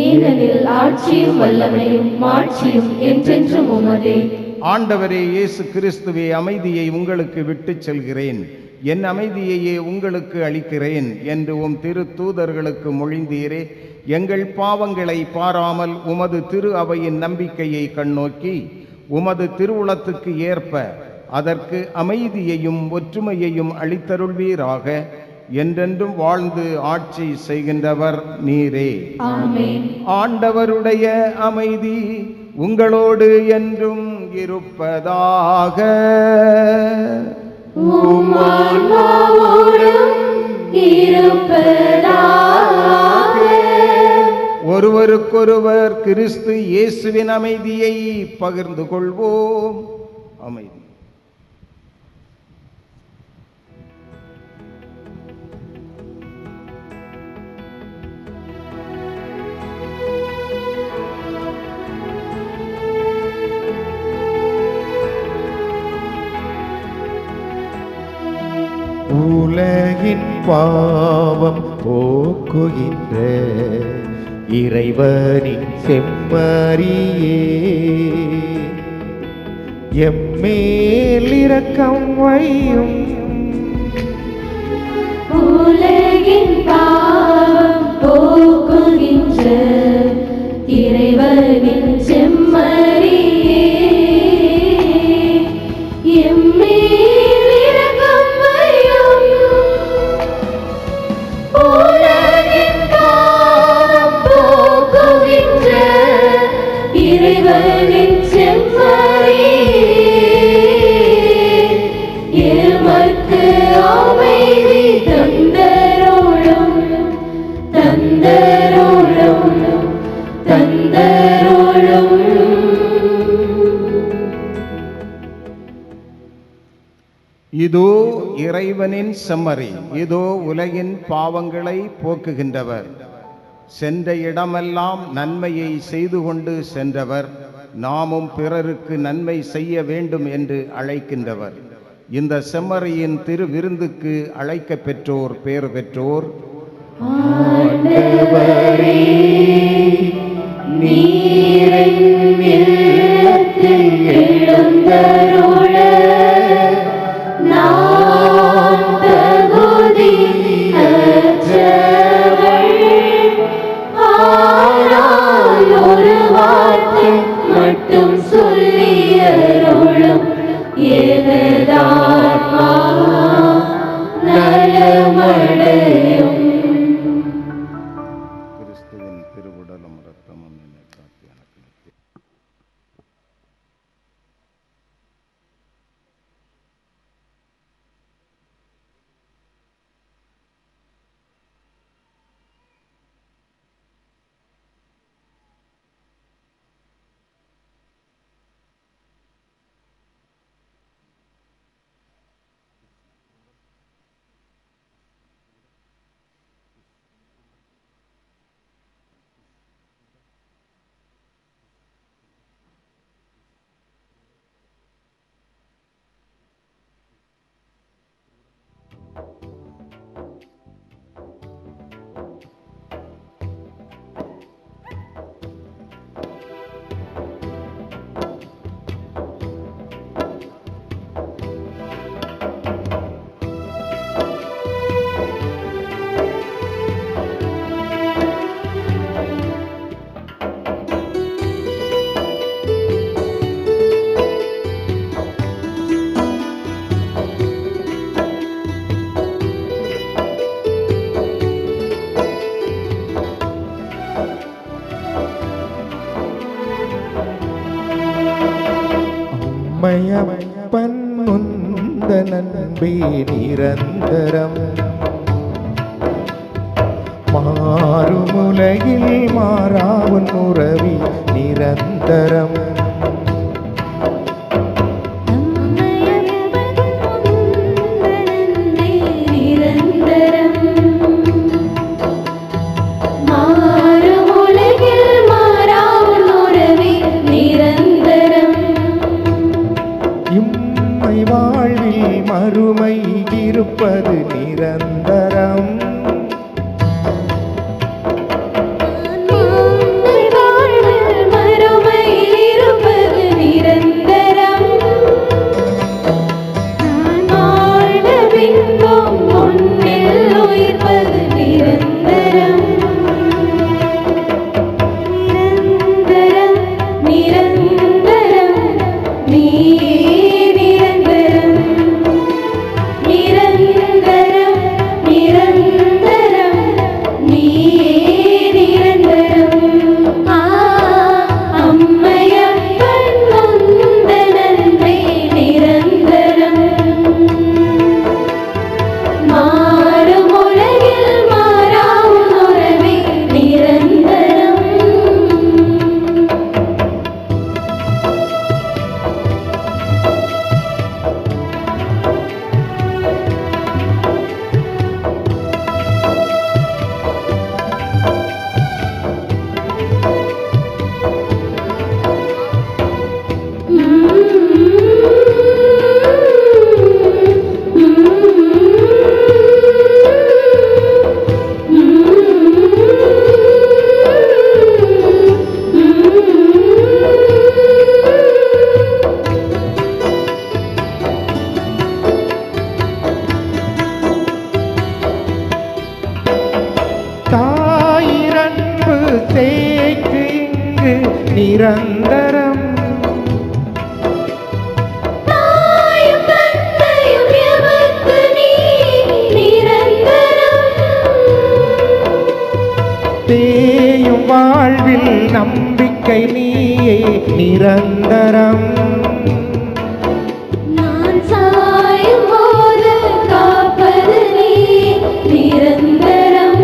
ஏனெனில் ஆட்சியும் வல்லமையும் மாட்சியும் என்றென்றும் உமதே. ஆண்டவரே இயேசு கிறிஸ்துவே, அமைதியை உங்களுக்கு விட்டுச் செல்கிறேன், என் அமைதியையே உங்களுக்கு அளிக்கிறேன் என்று உம் திரு தூதர்களுக்கு மொழிந்தீரே. எங்கள் பாவங்களை பாராமல் உமது திரு அவையின் நம்பிக்கையை கண்ணோக்கி உமது திருவுளத்துக்கு ஏற்ப அதற்கு அமைதியையும் ஒற்றுமையையும் அளித்தருள்வீராக. என்றென்றும் வாழ்ந்து ஆட்சி செய்கின்றவர் நீரே. ஆமென். ஆண்டவருடைய அமைதி உங்களோடு என்றும் இருப்பதாக. உம் ஆன்மாவோடும் இருப்பதாக. ஒருவருக்கொருவர் கிறிஸ்து இயேசுவின் அமைதியை பகிர்ந்து கொள்வோம். அமைதி. உலகின் பாவம் போக்குகின்ற இறைவனின் செம்மறியே, எம்மேல் இரக்கம் வையும். உலகின் பாவம் போக்குகின்ற இறைவனின் செம்மறியே, எம்மேல் இரக்கம் வையும். உலகின் பாவம் போக்குகின்ற இறைவனின் செம்மறியே எமக்கு அமைதி தந்தருளும் தந்தருளும் தந்தருளும். இதோ இறைவனின் செம்மறி, இதோ உலகின் பாவங்களை போக்குகின்றவர். சென்ற இடமெல்லாம் நன்மையை செய்து கொண்டு சென்றவர், நாமும் பிறருக்கு நன்மை செய்ய வேண்டும் என்று அழைக்கின்றவர். இந்த செம்மறியின் திருவிருந்துக்கு அழைக்க பெற்றோர் பேறு பெற்றோர். ஆண்டவரே, நீரின் இல்லத்தில் எழுந்தருள நான் தகுதியற்றவள். ஆனால் ஒரு வார்த்தை மட்டும் சொல்லியருளும் எனதாத்மா நலமடையும். கிறிஸ்துவின் திருவுடலும் இரத்தமும் என்னை காத்து எனக்கு நித்திய அம்மையப்பன் முந்த நன்பே நிரந்தரம் மாறுமுலையில் மாறாவன் உறவி நிரந்தரம். வாழ்வில் மறுமை இருப்பது நிரந்தரம். தாயிரன்பு தேய்க்கு இங்கு நிரந்தரம். தேயும் வாழ்வில் நம்பிக்கை நீ நீயே நிரந்தரம். நான் சாயும் போது காப்பது நீ நிரந்தரம்.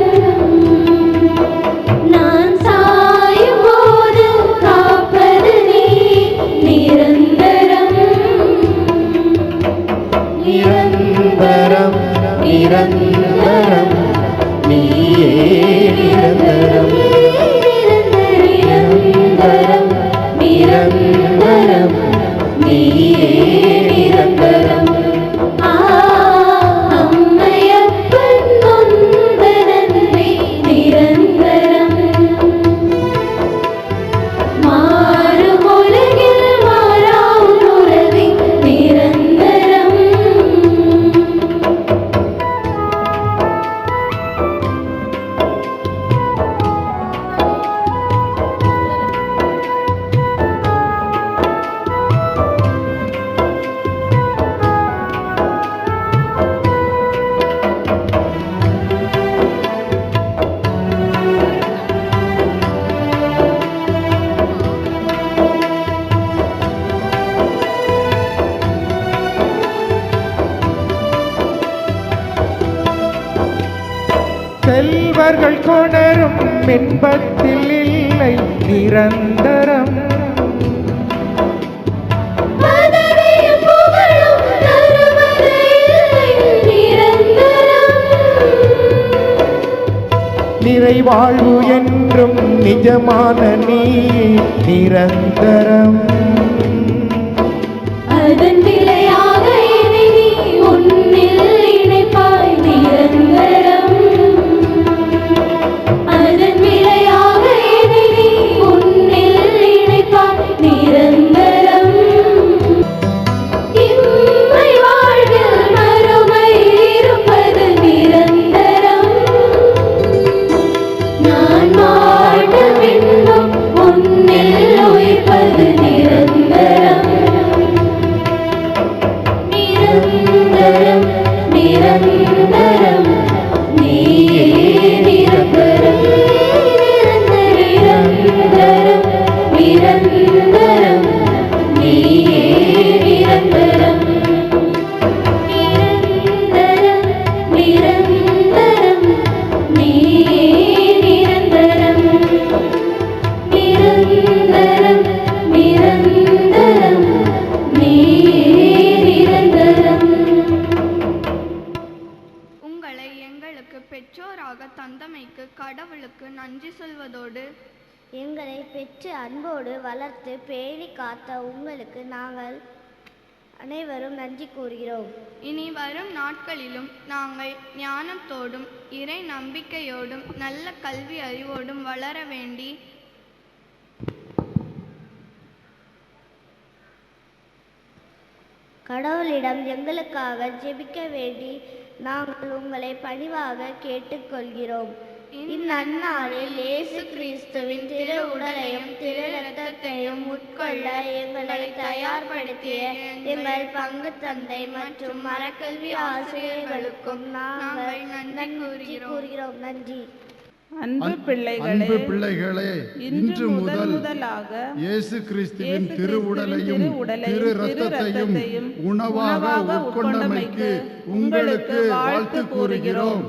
நான் சாயும் போது காப்பது நீ நிரந்தரம். நிரந்தரம் நிரந்தரம் நீயே நிரந்தரம். நிரந்தரம் நிரந்தரம் நீயே நிரந்தரம். அம்மையப்பன் நொந்த நன்றி நிரந்தரம். மாறும் உலகில் மாறா உறவே நிரந்தரம். செல்வர்கள் கொணரும் இன்பத்தில் இல்லை நிரந்தரம். பதவியும் புகழும் தருவது இல்லை நிரந்தரம். நிறைவாழ்வு என்றும் நிஜமான நீ நிரந்தரம். அதன் விலையாக என்னை நீ உன்னில் இணைப்பாய் நிரந்தரம். அதன் விலையாக என்னை நீ உன்னில் இணைப்பாய் நிரந்தரம். இம்மை வாழ்வில் மறுமை இருப்பது நிரந்தரம். நான் வாழ்ந்த பின்னும் உன்னில் உயிர்ப்பது நிரந்தரம். நிரந்தரம் நிரந்தரம் நீயே நிரந்தரம். நிரந்தரம் நிரந்தரம் நீயே நிரந்தரம். நிரந்தரம் நிரந்தரம் நீயே நிரந்தரம். நிரந்தரம் நிரந்தரம் நீயே நிரந்தரம். உங்களை எங்களுக்கு பெற்றோராக தந்தமைக்கு கடவுளுக்கு நன்றி சொல்வதோடு எங்களை பெற்று அன்போடு வளர்த்து பேணி காத்த உங்களுக்கு நாங்கள் அனைவரும் நன்றி கூறுகிறோம். இனி வரும் நாட்களிலும் நாங்கள் ஞானத்தோடும் இறை நம்பிக்கையோடும் நல்ல கல்வி அறிவோடும் வளர வேண்டி கடவுளிடம் எங்களுக்காக ஜெபிக்க வேண்டி நாங்கள் உங்களை பணிவாக கேட்டுக்கொள்கிறோம். இந்நன்னாளில் இயேசு கிறிஸ்துவின் திரு உடலையும் திரு இரத்தத்தையும் உட்கொள்ள எங்களை தயார்படுத்திய எங்கள் பங்கு தந்தை மற்றும் மரக்கல்வி ஆசிரியர்களுக்கும் நாங்கள் நன்றி கூறுகிறோம். நன்றி. அன்பு பிள்ளைகளே, இன்று முதலாக இயேசு கிறிஸ்துவின் திருவுடலையும் திரு இரத்தத்தையும் உணவாக உட்கொண்டமைக்கு உங்களுக்கு வாழ்த்து கூறுகிறோம்.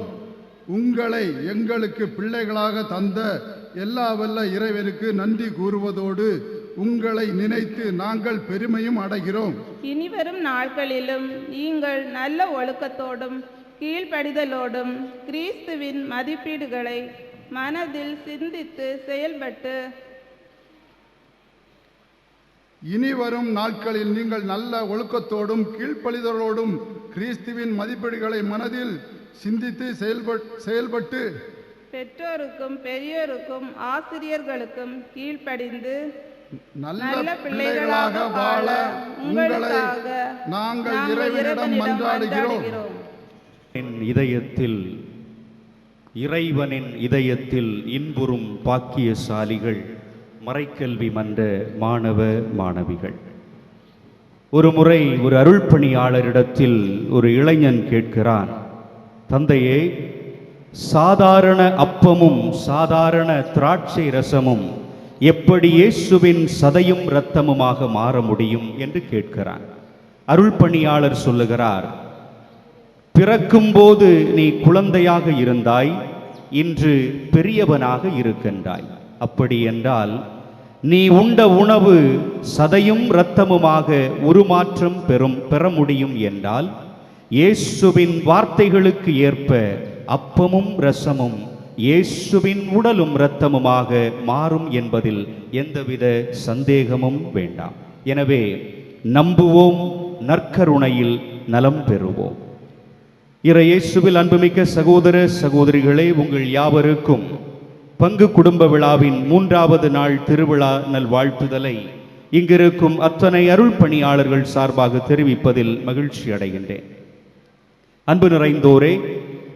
உங்களை எங்களுக்கு பிள்ளைகளாக தந்த எல்லா வல்ல இறைவனுக்கு நன்றி கூறுவதோடு உங்களை நினைத்து நாங்கள் பெருமையும் அடைகிறோம். இனிவரும் நாட்களிலும் நீங்கள் நல்ல ஒழுக்கத்தோடும் கீழ்ப்படிதலோடும் கிறிஸ்துவின் மதிப்பீடுகளை மனதில் சிந்தித்து செயல்பட்டு இனிவரும் நாட்களில் நீங்கள் நல்ல ஒழுக்கத்தோடும் கீழ்ப்படிதலோடும் கிறிஸ்துவின் மதிப்பீடுகளை மனதில் சிந்தித்து செயல்பட்டு பெற்றோருக்கும் பெரியோருக்கும் ஆசிரியர்களுக்கும் கீழ்ப்படிந்து நல்ல பிள்ளைகளாக வாழ உங்களுக்காக நாங்கள் இறைவனிடம் மன்றாடுகிறோம். இறைவனின் இதயத்தில் இன்புறும் பாக்கியசாலிகள் மறைக்கல்வி மன்ற மாணவ மாணவிகள். ஒரு முறை ஒரு அருள்பணியாளரிடத்தில் ஒரு இளைஞன் கேட்கிறான், தந்தையே, சாதாரண அப்பமும் சாதாரண திராட்சை ரசமும் எப்படி இயேசுவின் சதையும் இரத்தமுமாக மாற முடியும் என்று கேட்கிறான். அருள் பணியாளர் சொல்லுகிறார், பிறக்கும்போது நீ குழந்தையாக இருந்தாய், இன்று பெரியவனாக இருக்கின்றாய். அப்படி என்றால் நீ உண்ட உணவு சதையும் இரத்தமுமாக உருமாற்றம் பெற முடியும் என்றால் இயேசுவின் வார்த்தைகளுக்கு ஏற்ப அப்பமும் இரசமும் இயேசுவின் உடலும் இரத்தமுமாக மாறும் என்பதில் எந்தவித சந்தேகமும் வேண்டாம். எனவே நம்புவோம், நற்கருணையில் நலம் பெறுவோம். இறை இயேசுவில் அன்புமிக்க சகோதர சகோதரிகளே, உங்கள் யாவருக்கும் பங்கு குடும்ப விழாவின் 3வது நாள் திருவிழா நல்வாழ்த்துதலை இங்கிருக்கும் அத்தனை அருள் பணியாளர்கள் சார்பாக தெரிவிப்பதில் மகிழ்ச்சி அடைகின்றேன். அன்பு நிறைந்தோரே,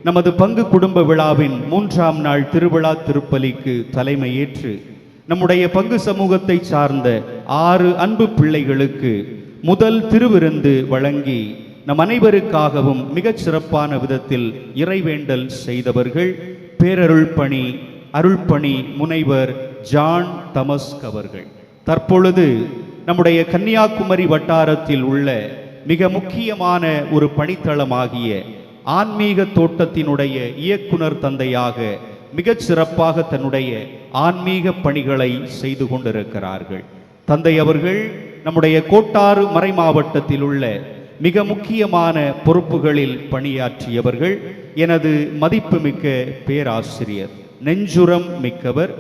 நமது பங்கு குடும்ப விழாவின் 3ஆம் நாள் திருவிழா திருப்பலிக்கு தலைமையேற்று நம்முடைய பங்கு சமூகத்தை சார்ந்த 6 அன்பு பிள்ளைகளுக்கு முதல் திருவிருந்து வழங்கி நம் அனைவருக்காகவும் மிகச் சிறப்பான விதத்தில் இறைவேண்டல் செய்தவர்கள் பேரருள் பணி அருள்பணி முனைவர் ஜான் தமஸ்க் அவர்கள். தற்பொழுது நம்முடைய கன்னியாகுமரி வட்டாரத்தில் உள்ள மிக முக்கியமான ஒரு பணித்தளமாகிய ஆன்மீக தோட்டத்தினுடைய இயக்குனர் தந்தையாக மிகச் சிறப்பாக தன்னுடைய ஆன்மீக பணிகளை செய்து கொண்டிருக்கிறார்கள். தந்தை அவர்கள் நம்முடைய கோட்டாறு மறை மாவட்டத்தில் உள்ள மிக முக்கியமான பொறுப்புகளில் பணியாற்றியவர்கள். எனது மதிப்புமிக்க பேராசிரியர், நெஞ்சுரம் மிக்கவர்,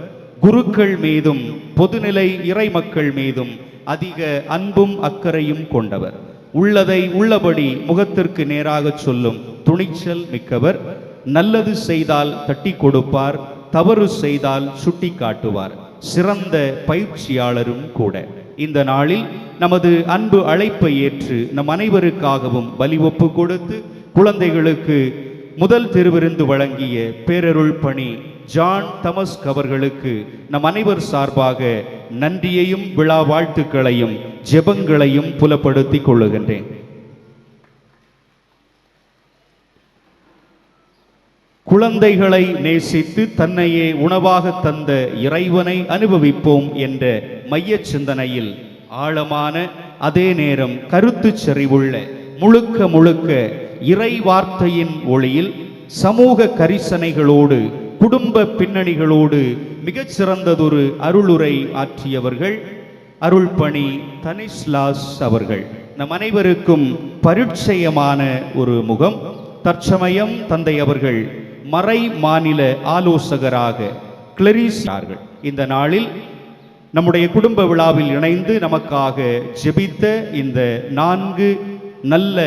குருக்கள் மீதும் பொதுநிலை இறை மக்கள் மீதும் அதிக அன்பும் அக்கறையும் கொண்டவர், உள்ளதை உள்ளபடி முகத்திற்கு நேராக சொல்லும் துணிச்சல் மிக்கவர், நல்லது செய்தால் தட்டி கொடுப்பார், தவறு செய்தால் சுட்டி காட்டுவார், சிறந்த பயிற்சியாளரும் கூட. இந்த நாளில் நமது அன்பு அழைப்பை ஏற்று நம் அனைவருக்காகவும் பலி ஒப்பு கொடுத்து குழந்தைகளுக்கு முதல் திருவிருந்து வழங்கிய பேரருள் பணி ஜான் தமஸ்க் அவர்களுக்கு நம் அனைவர் சார்பாக நன்றியையும் விழா வாழ்த்துக்களையும் ஜெபங்களையும் புலப்படுத்திக் கொள்ளுகின்றேன். குழந்தைகளை நேசித்து தன்னையே உணவாக தந்த இறைவனை அனுபவிப்போம் என்ற மைய சிந்தனையில் ஆழமான அதே நேரம் கருத்து செறிவுள்ள முழுக்க முழுக்க இறை வார்த்தையின் ஒளியில் சமூக கரிசனைகளோடு குடும்ப பின்னணிகளோடு மிகச் சிறந்ததொரு அருளுரை ஆற்றியவர்கள் அருள்பணி தனிஸ்லாஸ் அவர்கள். நம் அனைவருக்கும் பரிச்சயமான ஒரு முகம். தற்சமயம் தந்தை அவர்கள் மறை மாநில ஆலோசகராக கிளரிசார்கள். இந்த நாளில் நம்முடைய குடும்ப விழாவில் இணைந்து நமக்காக ஜெபித்த இந்த 4 நல்ல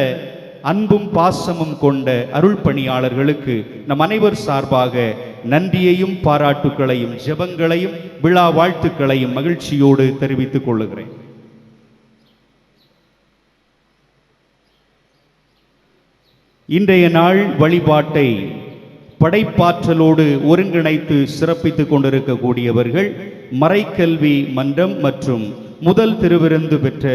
அன்பும் பாசமும் கொண்ட அருள் பணியாளர்களுக்கு நம் அனைவர் சார்பாக நன்றியையும் பாராட்டுக்களையும் ஜெபங்களையும் விழா வாழ்த்துக்களையும் மகிழ்ச்சியோடு தெரிவித்துக் கொள்ளுகிறேன். இன்றைய நாள் வழிபாட்டை படைப்பாற்றலோடு ஒருங்கிணைத்து சிறப்பித்துக் கொண்டிருக்கக்கூடியவர்கள் மறைக்கல்வி மன்றம் மற்றும் முதல் திருவிருந்து பெற்ற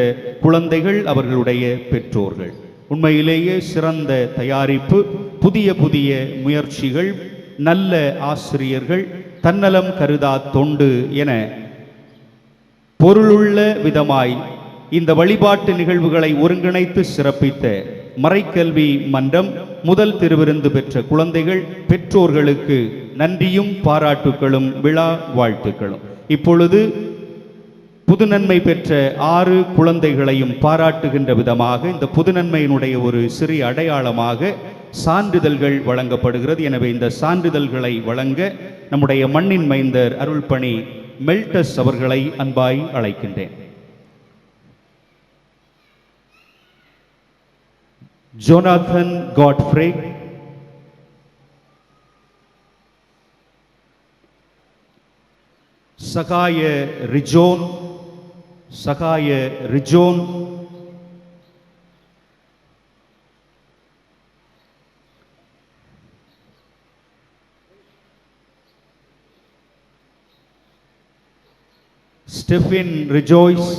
குழந்தைகள், அவர்களுடைய பெற்றோர்கள். உண்மையிலேயே சிறந்த தயாரிப்பு, புதிய புதிய முயற்சிகள், நல்ல ஆசிரியர்கள், தன்னலம் கருதா தொண்டு என பொருளுள்ள விதமாய் இந்த வழிபாட்டு நிகழ்வுகளை ஒருங்கிணைத்து சிறப்பித்த மறைக்கல்வி மன்றம் முதல் திருவிருந்து பெற்ற குழந்தைகள் பெற்றோர்களுக்கு நன்றியும் பாராட்டுக்களும் விழா வாழ்த்துக்களும். இப்பொழுது புதுநன்மை பெற்ற 6 குழந்தைகளையும் பாராட்டுகின்ற விதமாக இந்த புதுநன்மையினுடைய ஒரு சிறிய அடையாளமாக சான்றிதழ்கள் வழங்கப்படுகிறது. எனவே இந்த சான்றிதழ்களை வழங்க நம்முடைய மண்ணின் மைந்தர் அருள்பணி மெல்டஸ் அவர்களை அன்பாய் அழைக்கின்றேன். ஜோனாதன் காட்ஃப்ரே, சகாய ரிஜோன், ஸ்டெஃபின் ரிஜோய்ஸ்,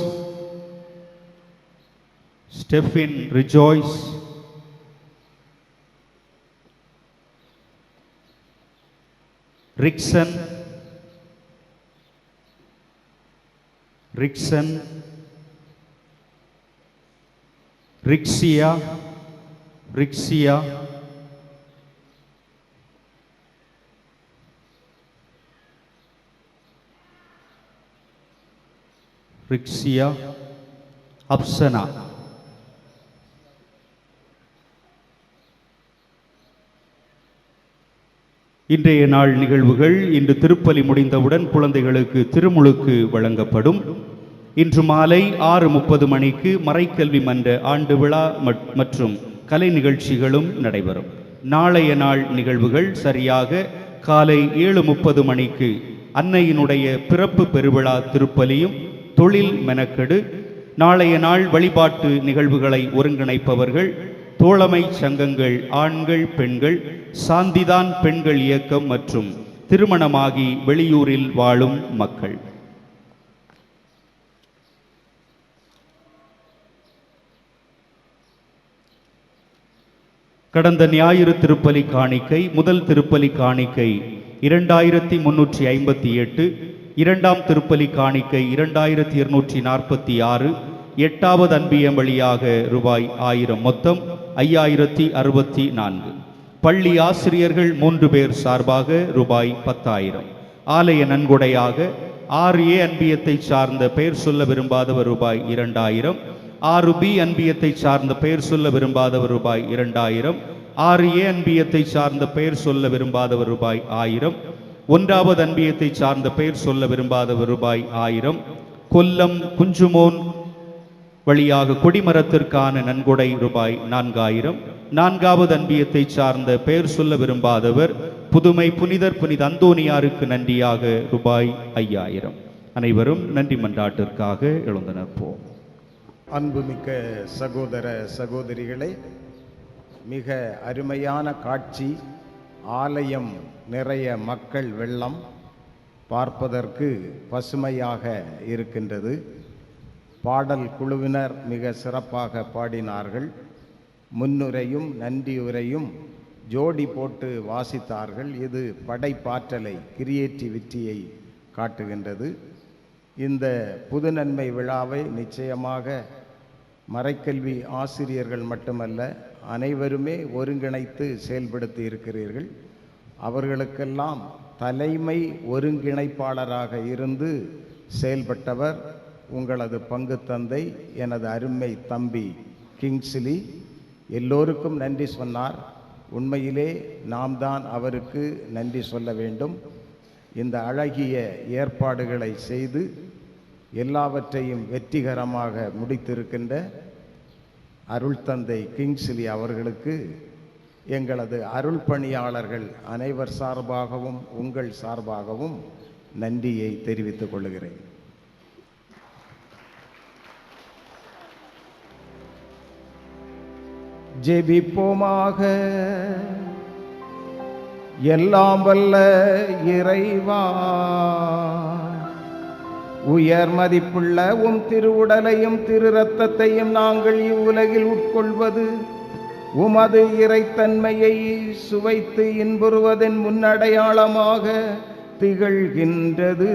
ரிக்சன், ரிக்சன், ரிக்சியா, ரிக்சியா, ரிக்சியா, அப்சனா. இன்றைய நாள் நிகழ்வுகள். இன்று திருப்பலி முடிந்தவுடன் குழந்தைகளுக்கு திருமுழுக்கு வழங்கப்படும். இன்று மாலை 6:30 மணிக்கு மறைக்கல்வி மன்ற ஆண்டு விழா மற்றும் கலை நிகழ்ச்சிகளும் நடைபெறும். நாளைய நாள் நிகழ்வுகள் சரியாக காலை 7:30 மணிக்கு அன்னையினுடைய பிறப்பு பெருவிழா திருப்பலியும் தொழில் மெனக்கெடு. நாளைய நாள் வழிபாட்டு நிகழ்வுகளை ஒருங்கிணைப்பவர்கள் தோழமை சங்கங்கள், ஆண்கள், பெண்கள், சாந்திதான் பெண்கள் இயக்கம் மற்றும் திருமணமாகி வெளியூரில் வாழும் மக்கள். கடந்த ஞாயிறு திருப்பலி காணிக்கை, முதல் திருப்பலி காணிக்கை 2358, இரண்டாம் திருப்பலி காணிக்கை 2246, 8வது அன்பியம் வழியாக ரூபாய் 1000, மொத்தம் 5064. பள்ளி ஆசிரியர்கள் 3 பேர் சார்பாக ரூபாய் 10,000. ஆலய நன்கொடையாக 6A அன்பியத்தை சார்ந்த பெயர் சொல்ல விரும்பாதவர் ரூபாய் 2000, 6B அன்பியத்தை சார்ந்த பெயர் சொல்ல விரும்பாதவர் ரூபாய் 2000, 6A அன்பியத்தை சார்ந்த பெயர் சொல்ல விரும்பாதவர் ரூபாய் 1000, 1வது அன்பியத்தை சார்ந்த பெயர் சொல்ல விரும்பாதவர் ரூபாய் 1000. கொல்லம் குஞ்சுமோன் வழியாக கொடிமரத்திற்கான நன்கொடை ரூபாய் 4000. 4வது அன்பியத்தை சார்ந்த பெயர் சொல்ல விரும்பாதவர் புதுமை புனிதர் புனித அந்தோனியாருக்கு நன்றியாக ரூபாய் 5000. அனைவரும் நன்றி மன்றாட்டிற்காக எழுந்து நிற்போம். அன்புமிக்க சகோதர சகோதரிகளே, மிக அருமையான காட்சி. ஆலயம் நிறைய மக்கள் வெள்ளம், பார்ப்பதற்கு பசுமையாக இருக்கின்றது. பாடல் குழுவினர் மிக சிறப்பாக பாடினார்கள். முன்னுரையும் நன்றியுரையும் ஜோடி போட்டு வாசித்தார்கள். இது படைப்பாற்றலை, கிரியேட்டிவிட்டியை காட்டுகின்றது. இந்த புது நன்மை விழாவை நிச்சயமாக மறைக்கல்வி ஆசிரியர்கள் மட்டுமல்ல, அனைவருமே ஒருங்கிணைத்து செயல்படுத்தி இருக்கிறீர்கள். அவர்களுக்கெல்லாம் தலைமை ஒருங்கிணைப்பாளராக இருந்து செயல்பட்டவர் உங்களது பங்கு தந்தை, எனது அருமை தம்பி கிங்ஸ்லி. எல்லோருக்கும் நன்றி சொன்னார். உண்மையிலே நாம் தான் அவருக்கு நன்றி சொல்ல வேண்டும். இந்த அழகிய ஏற்பாடுகளை செய்து எல்லாவற்றையும் வெற்றிகரமாக முடித்திருக்கின்ற அருள் தந்தை கிங்ஸ்லி அவர்களுக்கு எங்களது அருள் பணியாளர்கள் அனைவர் சார்பாகவும் உங்கள் சார்பாகவும் நன்றியை தெரிவித்துக் கொள்கிறேன். ஜெபிப்போமாக. எல்லாம் வல்ல இறைவா, உயர் மதிப்புள்ள உம் திருவுடலையும் திரு இரத்தத்தையும் நாங்கள் இவ்வுலகில் உட்கொள்வது உமது இறைத்தன்மையை சுவைத்து இன்புறுவதன் முன்னடையாளமாக திகழ்கின்றது.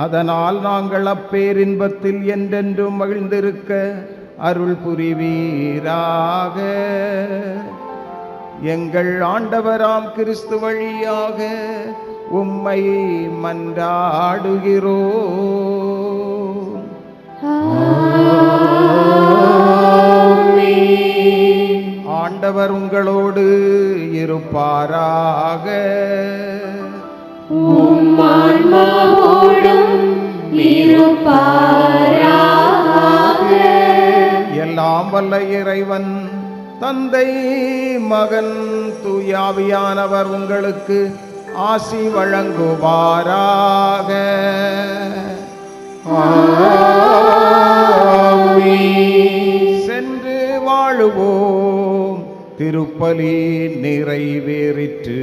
அதனால் நாங்கள் அப்பேரின்பத்தில் என்றென்றும் மகிழ்ந்திருக்க அருள் புரிவீராக. எங்கள் ஆண்டவராம் கிறிஸ்து வழியாக உம்மை மன்றாடுகிறோம். ஆண்டவர் உங்களோடு இருப்பாராக. எல்லாம் வல்ல இறைவன் தந்தை, மகன், தூயாவியானவர் உங்களுக்கு ஆசி வழங்குவாராக. சென்று வாழுவோம். திருப்பலி நிறைவேறிற்று.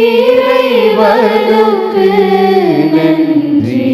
இறைவனுக்கு நன்றி.